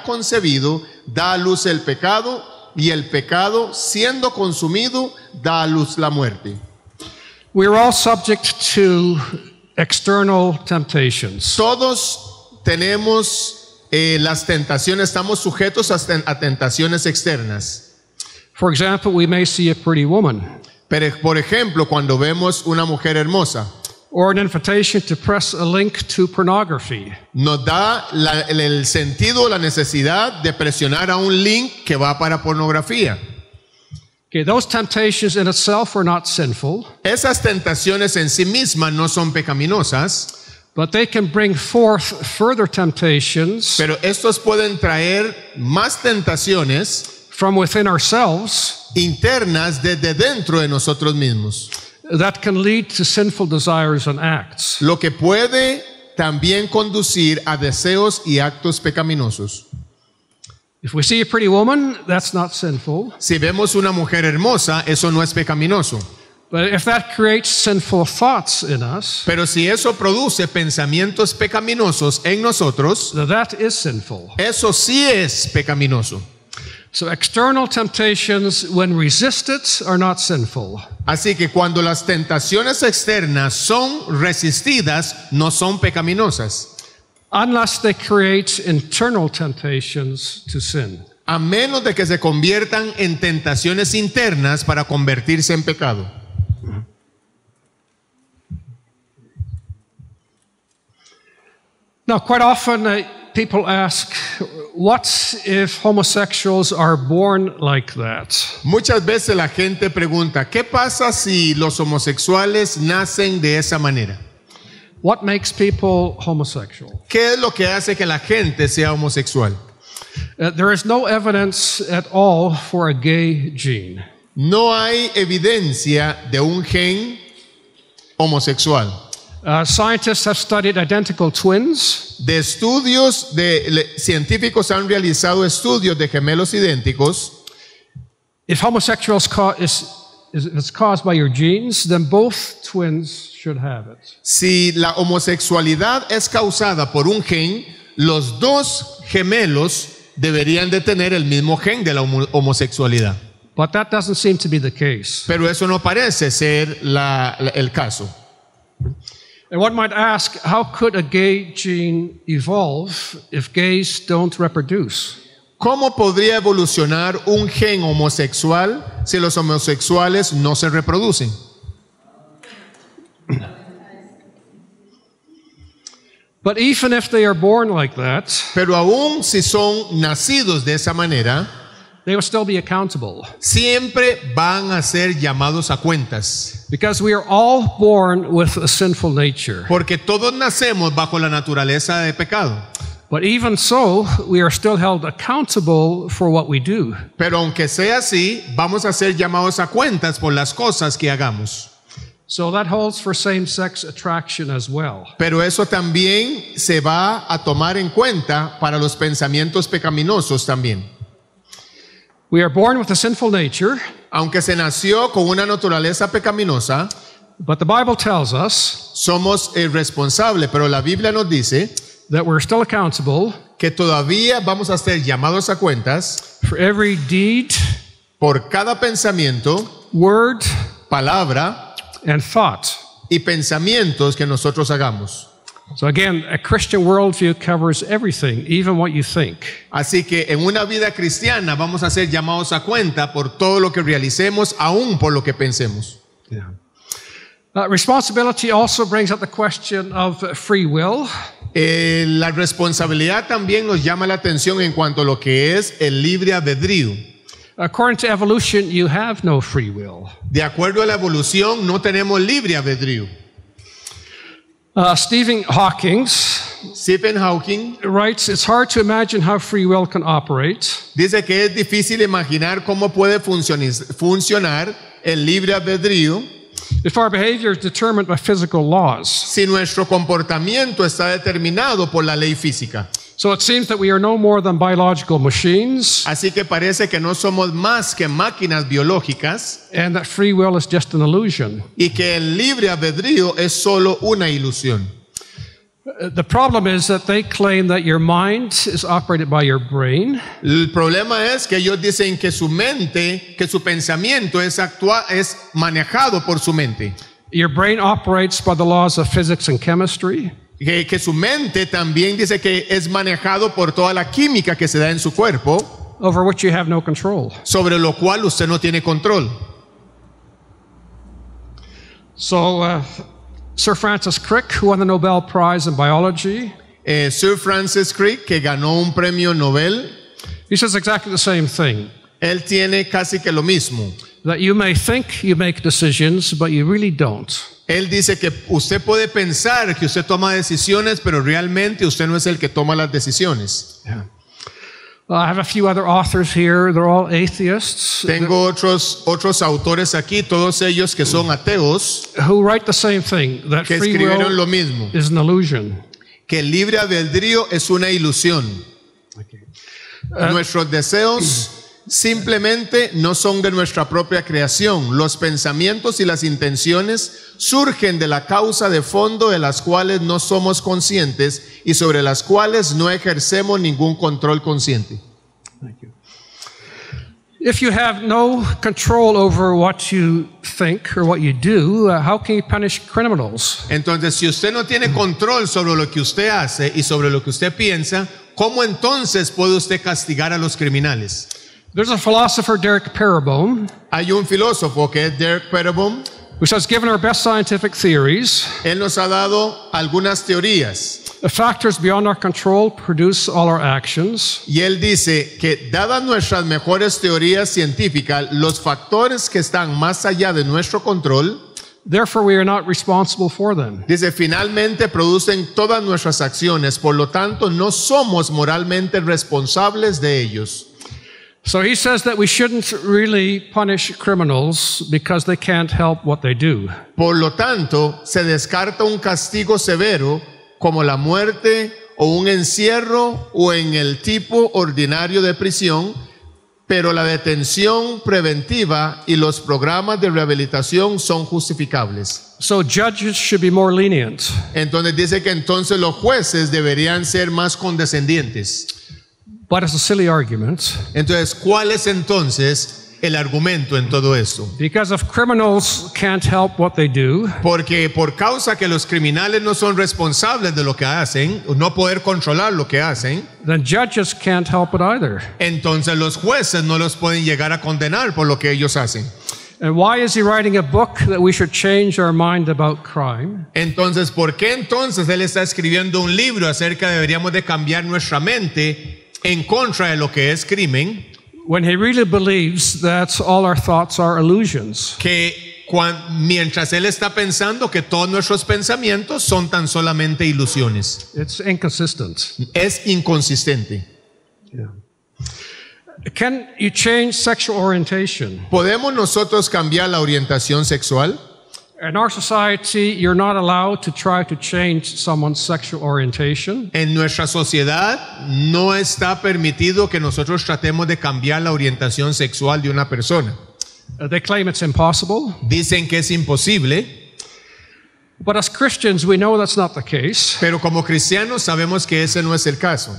concebido, da a luz el pecado, y el pecado, siendo consumido, da a luz la muerte. we are all subject to external temptations. Todos tenemos las tentaciones, estamos sujetos a tentaciones externas. For example, we may see a pretty woman, Pero, por ejemplo, cuando vemos una mujer hermosa, or an invitation to press a link to pornography. nos da el sentido, la necesidad de presionar a un link que va para pornografía. Okay, those temptations in itself are not sinful, Esas tentaciones en sí mismas no son pecaminosas, but they can bring forth further temptations pero estos pueden traer más tentaciones from within ourselves internas desde dentro de nosotros mismos, that can lead to sinful desires and acts. lo que puede también conducir a deseos y actos pecaminosos. If we see a pretty woman, that's not sinful. Si vemos una mujer hermosa, eso no es pecaminoso. But if that creates sinful thoughts in us, Pero si eso produce pensamientos pecaminosos en nosotros, that is sinful. eso sí es pecaminoso. So external temptations, when resisted, are not sinful. Así que cuando las tentaciones externas son resistidas, no son pecaminosas, Unless they create internal temptations to sin. a menos de que se conviertan en tentaciones internas para convertirse en pecado. Now, quite often people ask, what if homosexuals are born like that? Muchas veces la gente pregunta, ¿qué pasa si los homosexuales nacen de esa manera? What makes people homosexual? ¿Qué es lo que hace que la gente sea homosexual? There is no evidence at all for a gay gene. No hay evidencia de un gen homosexual. Scientists have studied identical twins. De estudios científicos han realizado estudios de gemelos idénticos. If homosexuals is caused by your genes, then both twins should have it. Si la homosexualidad es causada por un gen, los dos gemelos deberían de tener el mismo gen de la homosexualidad. But that doesn't seem to be the case. Pero eso no parece ser el caso. And one might ask, how could a gay gene evolve if gays don't reproduce? ¿Cómo podría evolucionar un gen homosexual si los homosexuales no se reproducen? But even if they are born like that, Pero aún si son nacidos de esa manera, they will still be accountable. siempre van a ser llamados a cuentas. Because we are all born with a sinful nature. Porque todos nacemos bajo la naturaleza de pecado. But even so, we are still held accountable for what we do. Pero aunque sea así, vamos a ser llamados a cuentas por las cosas que hagamos. So that holds for same-sex attraction as well. Pero eso también se va a tomar en cuenta para los pensamientos pecaminosos también. We are born with a sinful nature, Aunque se nació con una naturaleza pecaminosa, but the Bible tells us somos responsables, pero la Biblia nos dice that we're still accountable que todavía vamos a ser llamados a cuentas for every deed, por cada pensamiento, word, palabra and thought. y pensamientos que nosotros hagamos. So again, a Christian worldview covers everything, even what you think. Así que en una vida cristiana vamos a ser llamados a cuenta por todo lo que realicemos, aún por lo que pensemos. Responsibility also brings up the question of free will. La responsabilidad también nos llama la atención en cuanto a lo que es el libre albedrío. According to evolution, you have no free will. De acuerdo a la evolución, no tenemos libre albedrío. Stephen Hawking Stephen Hawking writes, it's hard to imagine how free will can operate dice que es difícil imaginar cómo puede funcionar el libre albedrío if our behavior is determined by physical laws. si nuestro comportamiento está determinado por la ley física. So it seems that we are no more than biological machines, Así que parece que no somos más que máquinas biológicas and that free will is just an illusion. y que el libre albedrío es solo una ilusión. The problem is that they claim that your mind is operated by your brain, El problema es que ellos dicen que su mente, que su pensamiento es manejado por su mente. your brain operates by the laws of physics and chemistry, Que su mente también dice que es manejado por toda la química que se da en su cuerpo, over which you have no control. sobre lo cual usted no tiene control. So Sir Francis Crick, who won the Nobel Prize in biology, Sir Francis Crick, que ganó un premio Nobel, he says exactly the same thing. él tiene casi que lo mismo. That you may think you make decisions, but you really don't. Él dice que usted puede pensar que usted toma decisiones, pero realmente usted no es el que toma las decisiones. Yeah. I have a few other authors here. They're all atheists Tengo otros autores aquí, todos ellos que son ateos, who write the same thing, that que free escribieron lo will mismo, is an illusion. que el libre albedrío es una ilusión. Nuestros deseos simplemente no son de nuestra propia creación. Los pensamientos y las intenciones surgen de la causa de fondo de las cuales no somos conscientes y sobre las cuales no ejercemos ningún control consciente. Thank you. If you have no control over what you think or what you do, how can you punish criminals? Entonces, si usted no tiene control sobre lo que usted hace y sobre lo que usted piensa, ¿cómo entonces puede usted castigar a los criminales? There's a philosopher, Derek Peribone, Hay un filósofo que es Derek Peribone. who says, given our best scientific theories, Él nos ha dado algunas teorías. The factors beyond our control produce all our actions. Y él dice que dadas nuestras mejores teorías científicas, los factores que están más allá de nuestro control, Therefore, we are not responsible for them. dice, finalmente producen todas nuestras acciones, por lo tanto no somos moralmente responsables de ellos. So he says that we shouldn't really punish criminals because they can't help what they do. Por lo tanto, se descarta un castigo severo como la muerte o un encierro o en el tipo ordinario de prisión, pero la detención preventiva y los programas de rehabilitación son justificables. So judges should be more lenient. Entonces dice que entonces los jueces deberían ser más condescendientes. But it's a silly argument. Entonces, ¿cuál es entonces el argumento en todo esto? Because if criminals can't help what they do, Porque por causa que los criminales no son responsables de lo que hacen, no poder controlar lo que hacen, then judges can't help it either. entonces los jueces no los pueden llegar a condenar por lo que ellos hacen. And why is he writing a book that we should change our mind about crime? Entonces, ¿por qué entonces él está escribiendo un libro acerca de deberíamos de cambiar nuestra mente en contra de lo que es crimen? When he really believes that all our thoughts are illusions. Que mientras él está pensando que todos nuestros pensamientos son tan solamente ilusiones. It's inconsistent. Es inconsistente. Yeah. Can you change sexual orientation? ¿Podemos nosotros cambiar la orientación sexual? In our society, you're not allowed to try to change someone's sexual orientation. En nuestra sociedad no está permitido que nosotros tratemos de cambiar la orientación sexual de una persona. They claim it's impossible. Dicen que es imposible, But as Christians, we know that's not the case. pero como cristianos sabemos que ese no es el caso.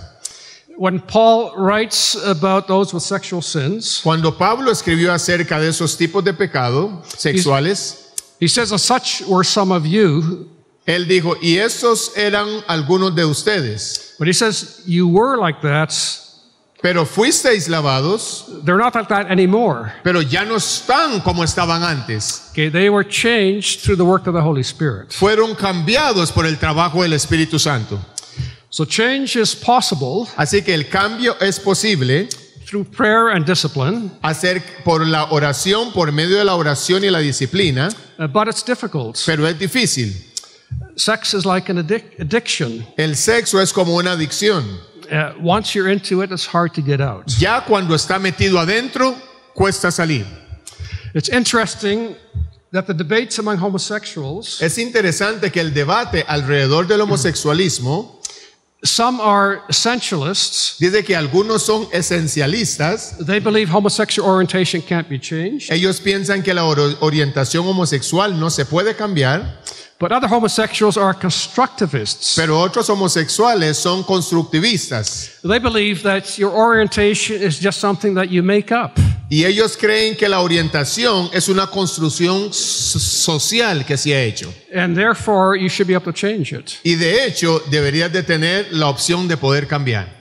When Paul writes about those with sexual sins, Cuando Pablo escribió acerca de esos tipos de pecado sexuales, he says, "As such were some of you." él dijo, y estos eran algunos de ustedes, But he says, "You were like that. pero fuisteis lavados, They're not like that anymore." pero ya no están como estaban antes. Okay, they were changed through the work of the Holy Spirit. Fueron cambiados por el trabajo del Espíritu Santo. So change is possible Así que el cambio es posible through prayer and discipline, hacer por la oración, por medio de la oración y la disciplina, but it's difficult. pero es difícil. Sex is like an addiction. El sexo es como una adicción. Once you're into it, it's hard to get out. Ya cuando está metido adentro, cuesta salir. It's interesting that the debates among homosexuals, Es interesante que el debate alrededor del homosexualismo, some are essentialists. dice que algunos son esencialistas. They believe homosexual orientation can't be changed. Ellos piensan que la orientación homosexual no se puede cambiar, But other homosexuals are constructivists. pero otros homosexuales son constructivistas. They believe that your orientation is just something that you make up. Y ellos creen que la orientación es una construcción social que se ha hecho. And therefore, you should be able to change it. Y de hecho, deberías de tener la opción de poder cambiar.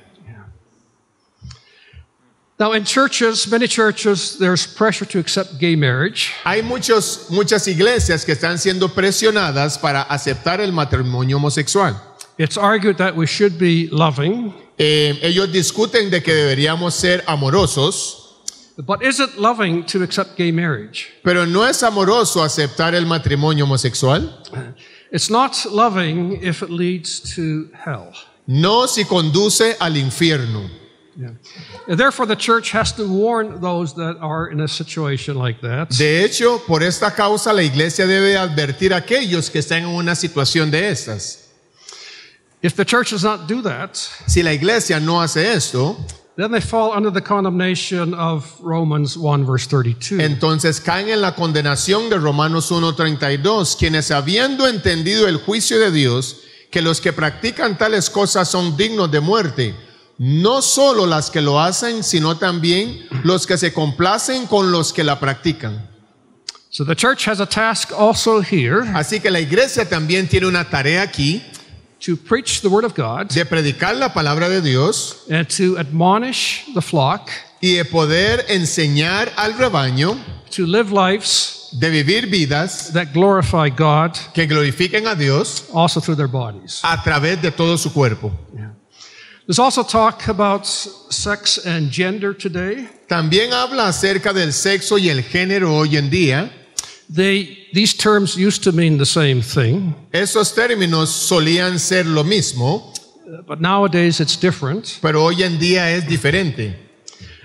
Now, in churches, many churches, there's pressure to accept gay marriage. Hay muchas iglesias que están siendo presionadas para aceptar el matrimonio homosexual. It's argued that we should be loving. Ellos discuten de que deberíamos ser amorosos, But is it loving to accept gay marriage? pero no es amoroso aceptar el matrimonio homosexual. It's not loving if it leads to hell. No si conduce al infierno. Yeah. And therefore, the church has to warn those that are in a situation like that. De hecho, por esta causa la iglesia debe advertir a aquellos que están en una situación de estas. If the church does not do that, Si la iglesia no hace esto, then they fall under the condemnation of Romans 1, verse 32. entonces caen en la condenación de Romanos 1:32, quienes habiendo entendido el juicio de Dios, que los que practican tales cosas son dignos de muerte, no solo las que lo hacen, sino también los que se complacen con los que la practican. So the church has a task also here Así que la iglesia también tiene una tarea aquí to preach the word of God de predicar la palabra de Dios and to admonish the flock y de poder enseñar al rebaño to live lives de vivir vidas that glorify God que glorifiquen a Dios also through their bodies. a través de todo su cuerpo. There's also talk about sex and gender today. También habla acerca del sexo y el género hoy en día. These terms used to mean the same thing, Esos términos solían ser lo mismo, but nowadays it's different. pero hoy en día es diferente.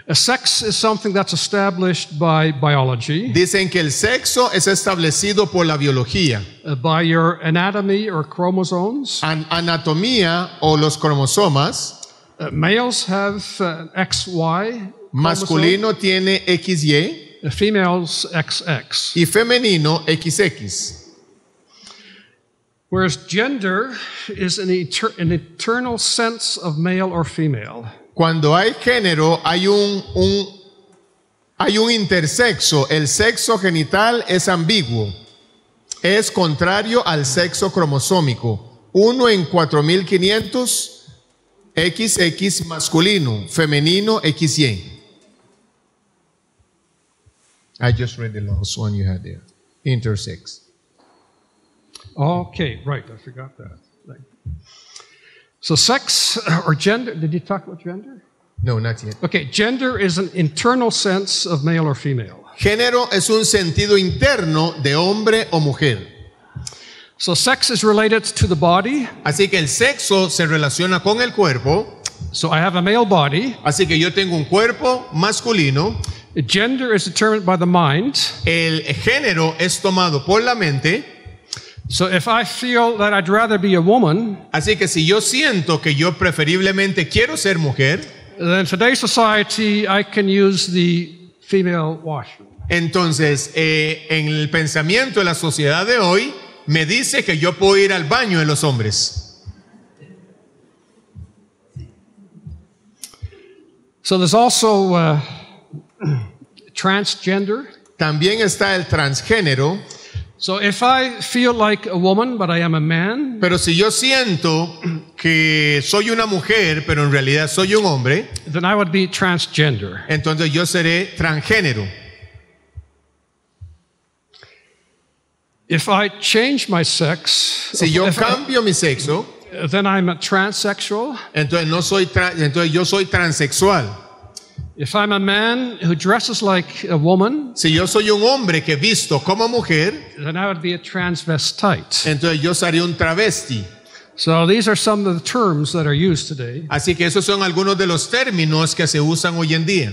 A sex is something that's established by biology, Dicen que el sexo es establecido por la biología, by your anatomy or chromosomes. anatomía o los cromosomas. Males have XY, Masculino tiene XY females XX. y femenino XX. Whereas gender is an eternal sense of male or female. Cuando hay género, hay un intersexo. El sexo genital es ambiguo. Es contrario al sexo cromosómico. 1 en 4500 XX masculino, femenino XY. I just read the last one you had there. Intersex. Okay, right, I forgot that. So sex or gender, did you talk about gender? No, not yet. Okay, gender is an internal sense of male or female. Género es un sentido interno de hombre o mujer. So sex is related to the body. Así que el sexo se relaciona con el cuerpo. So I have a male body. Así que yo tengo un cuerpo masculino. Gender is determined by the mind. El género es tomado por la mente. So if I feel that I'd rather be a woman, Así que si yo siento que yo preferiblemente quiero ser mujer, then in today's society I can use the female washroom. entonces en el pensamiento de la sociedad de hoy me dice que yo puedo ir al baño de los hombres. So there's also transgender. También está el transgénero. So if I feel like a woman but I am a man, Pero si yo siento que soy una mujer, pero en realidad soy un hombre, then I would be transgender. entonces yo seré transgénero. If I change my sex, Si yo cambio mi sexo, then I'm a transsexual. entonces entonces yo soy transexual. If I'm a man who dresses like a woman, Si yo soy un hombre que visto como mujer, then I would be a transvestite. entonces yo seré un travesti. So these are some of the terms that are used today. Así que esos son algunos de los términos que se usan hoy en día.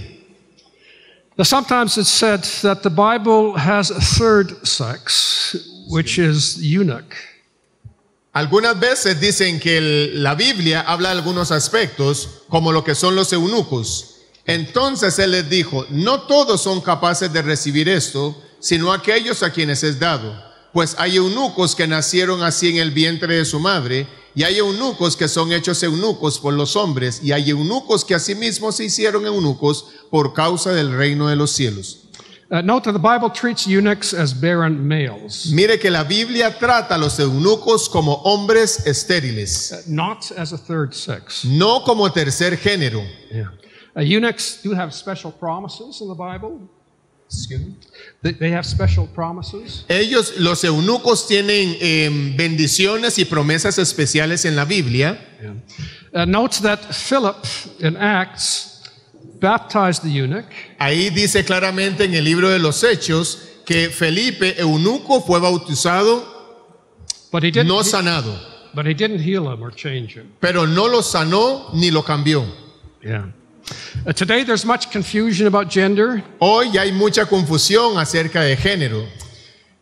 Now, sometimes it's said that the Bible has a third sex, which is eunuch. Algunas veces dicen que la Biblia habla de algunos aspectos, como lo que son los eunucos. Entonces él les dijo, no todos son capaces de recibir esto, sino aquellos a quienes es dado. Pues hay eunucos que nacieron así en el vientre de su madre, y hay eunucos que son hechos eunucos por los hombres, y hay eunucos que asimismo se hicieron eunucos por causa del reino de los cielos. Note that the Bible treats eunuchs as barren males, Mire que la Biblia trata a los eunucos como hombres estériles, not as a third sex. no como tercer género. Eunuchs do have special promises in the Bible. They have special promises. Ellos, los eunucos, tienen bendiciones y promesas especiales en la Biblia. Note that Philip in Acts baptized the eunuch. Ahí dice claramente en el libro de los Hechos que Felipe, eunuco, fue bautizado, But he didn't, no sanado, but he didn't heal him or change him. pero no lo sanó ni lo cambió. Today there's much confusion about gender. Hoy hay mucha confusión acerca de género.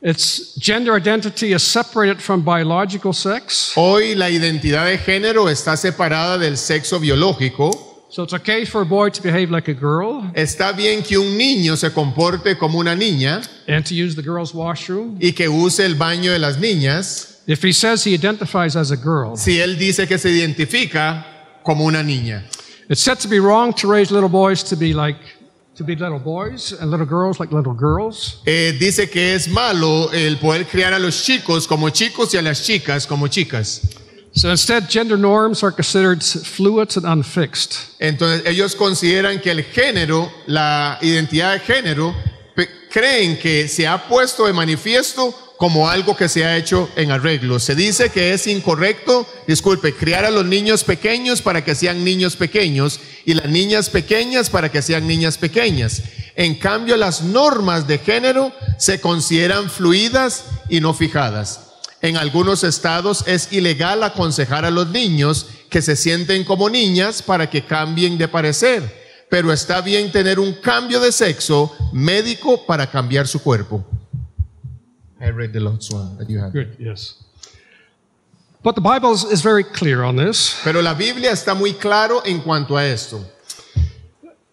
Its gender identity is separated from biological sex. Hoy la identidad de género está separada del sexo biológico. So it's okay for a boy to behave like a girl Está bien que un niño se comporte como una niña and to use the girl's washroom. y que use el baño de las niñas, If he says he identifies as a girl, si él dice que se identifica como una niña. it's said to be wrong to raise little boys to be little boys and little girls like little girls. Dice que es malo el poder criar a los chicos como chicos y a las chicas como chicas. So instead, gender norms are considered fluid and unfixed. Entonces ellos consideran que el género, la identidad de género, creen que se ha puesto de manifiesto como algo que se ha hecho en arreglo. Se dice que es incorrecto, criar a los niños pequeños para que sean niños pequeños y las niñas pequeñas para que sean niñas pequeñas. En cambio, las normas de género se consideran fluidas y no fijadas. En algunos estados es ilegal aconsejar a los niños que se sienten como niñas para que cambien de parecer, pero está bien tener un cambio de sexo médico para cambiar su cuerpo. I read the last one that you have. Good, yes. But the Bible is very clear on this. Pero la Biblia está muy claro en cuanto a esto.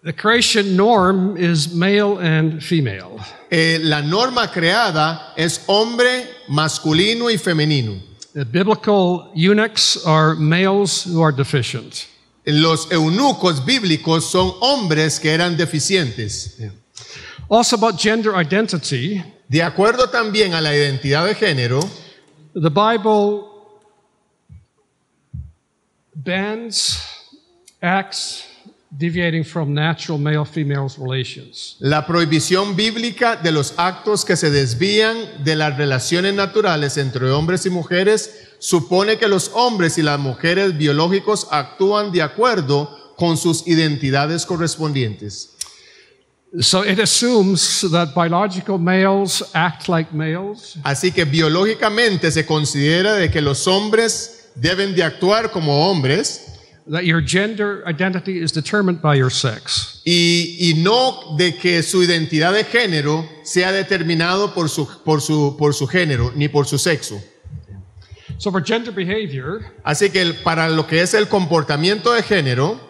The creation norm is male and female. La norma creada es hombre, masculino y femenino. The biblical eunuchs are males who are deficient. Los eunucos bíblicos son hombres que eran deficientes. Yeah. Also about gender identity, de acuerdo también a la identidad de género, the Bible bans acts deviating from natural male-female relations. La prohibición bíblica de los actos que se desvían de las relaciones naturales entre hombres y mujeres supone que los hombres y las mujeres biológicos actúan de acuerdo con sus identidades correspondientes. So it assumes that biological males act like males. Así que biológicamente se considera de que los hombres deben de actuar como hombres. That your gender identity is determined by your sex. Y no de que su identidad de género sea determinado por su género ni por su sexo. So for gender behavior, así que para lo que es el comportamiento de género,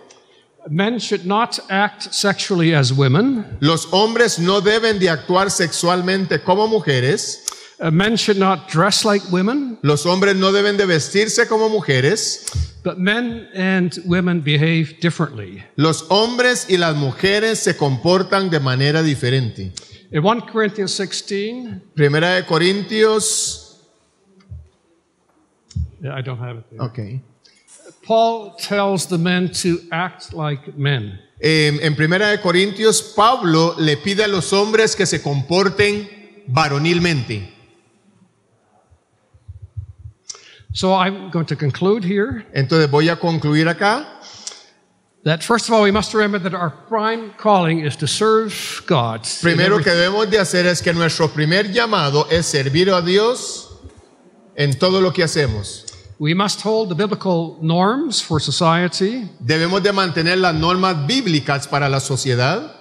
men should not act sexually as women. Los hombres no deben de actuar sexualmente como mujeres. Men should not dress like women. Los hombres no deben de vestirse como mujeres. But men and women behave differently. Los hombres y las mujeres se comportan de manera diferente. In 1 Corinthians 16, Primera de Corintios. yeah, I don't have it there. Okay. Paul tells the men to act like men. En Primera de Corintios, Pablo le pide a los hombres que se comporten varonilmente. So I'm going to conclude here. Entonces voy a concluir acá. That first of all, we must remember that our prime calling is to serve God. Primero que debemos de hacer es que nuestro primer llamado es servir a Dios en todo lo que hacemos. We must hold the biblical norms for society. Debemos de mantener las normas bíblicas para la sociedad.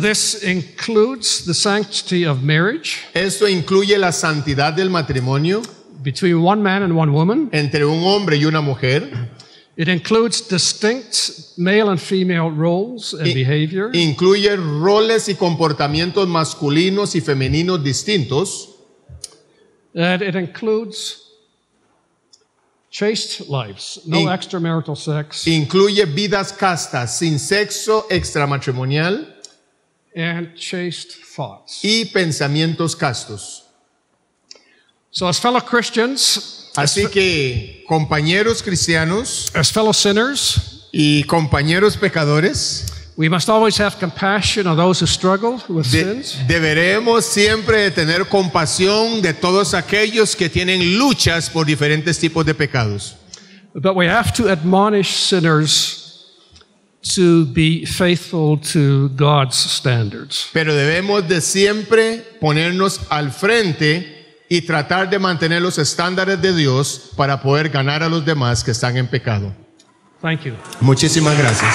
This includes the sanctity of marriage. Esto incluye la santidad del matrimonio between one man and one woman. Entre un hombre y una mujer. It includes distinct male and female roles and behavior. Incluye roles y comportamientos masculinos y femeninos distintos. And it includes chaste lives, no extramarital sex. Incluye vidas castas, sin sexo extramatrimonial. And chaste thoughts. Y pensamientos castos. So as fellow Christians, así que compañeros cristianos, as fellow sinners, y compañeros pecadores, we must always have compassion on those who struggle with sins. Deberemos siempre de tener compasión de todos aquellos que tienen luchas por diferentes tipos de pecados. But we have to admonish sinners to be faithful to God's standards. Pero debemos de siempre ponernos al frente y tratar de mantener los estándares de Dios para poder ganar a los demás que están en pecado. Thank you. Muchísimas gracias.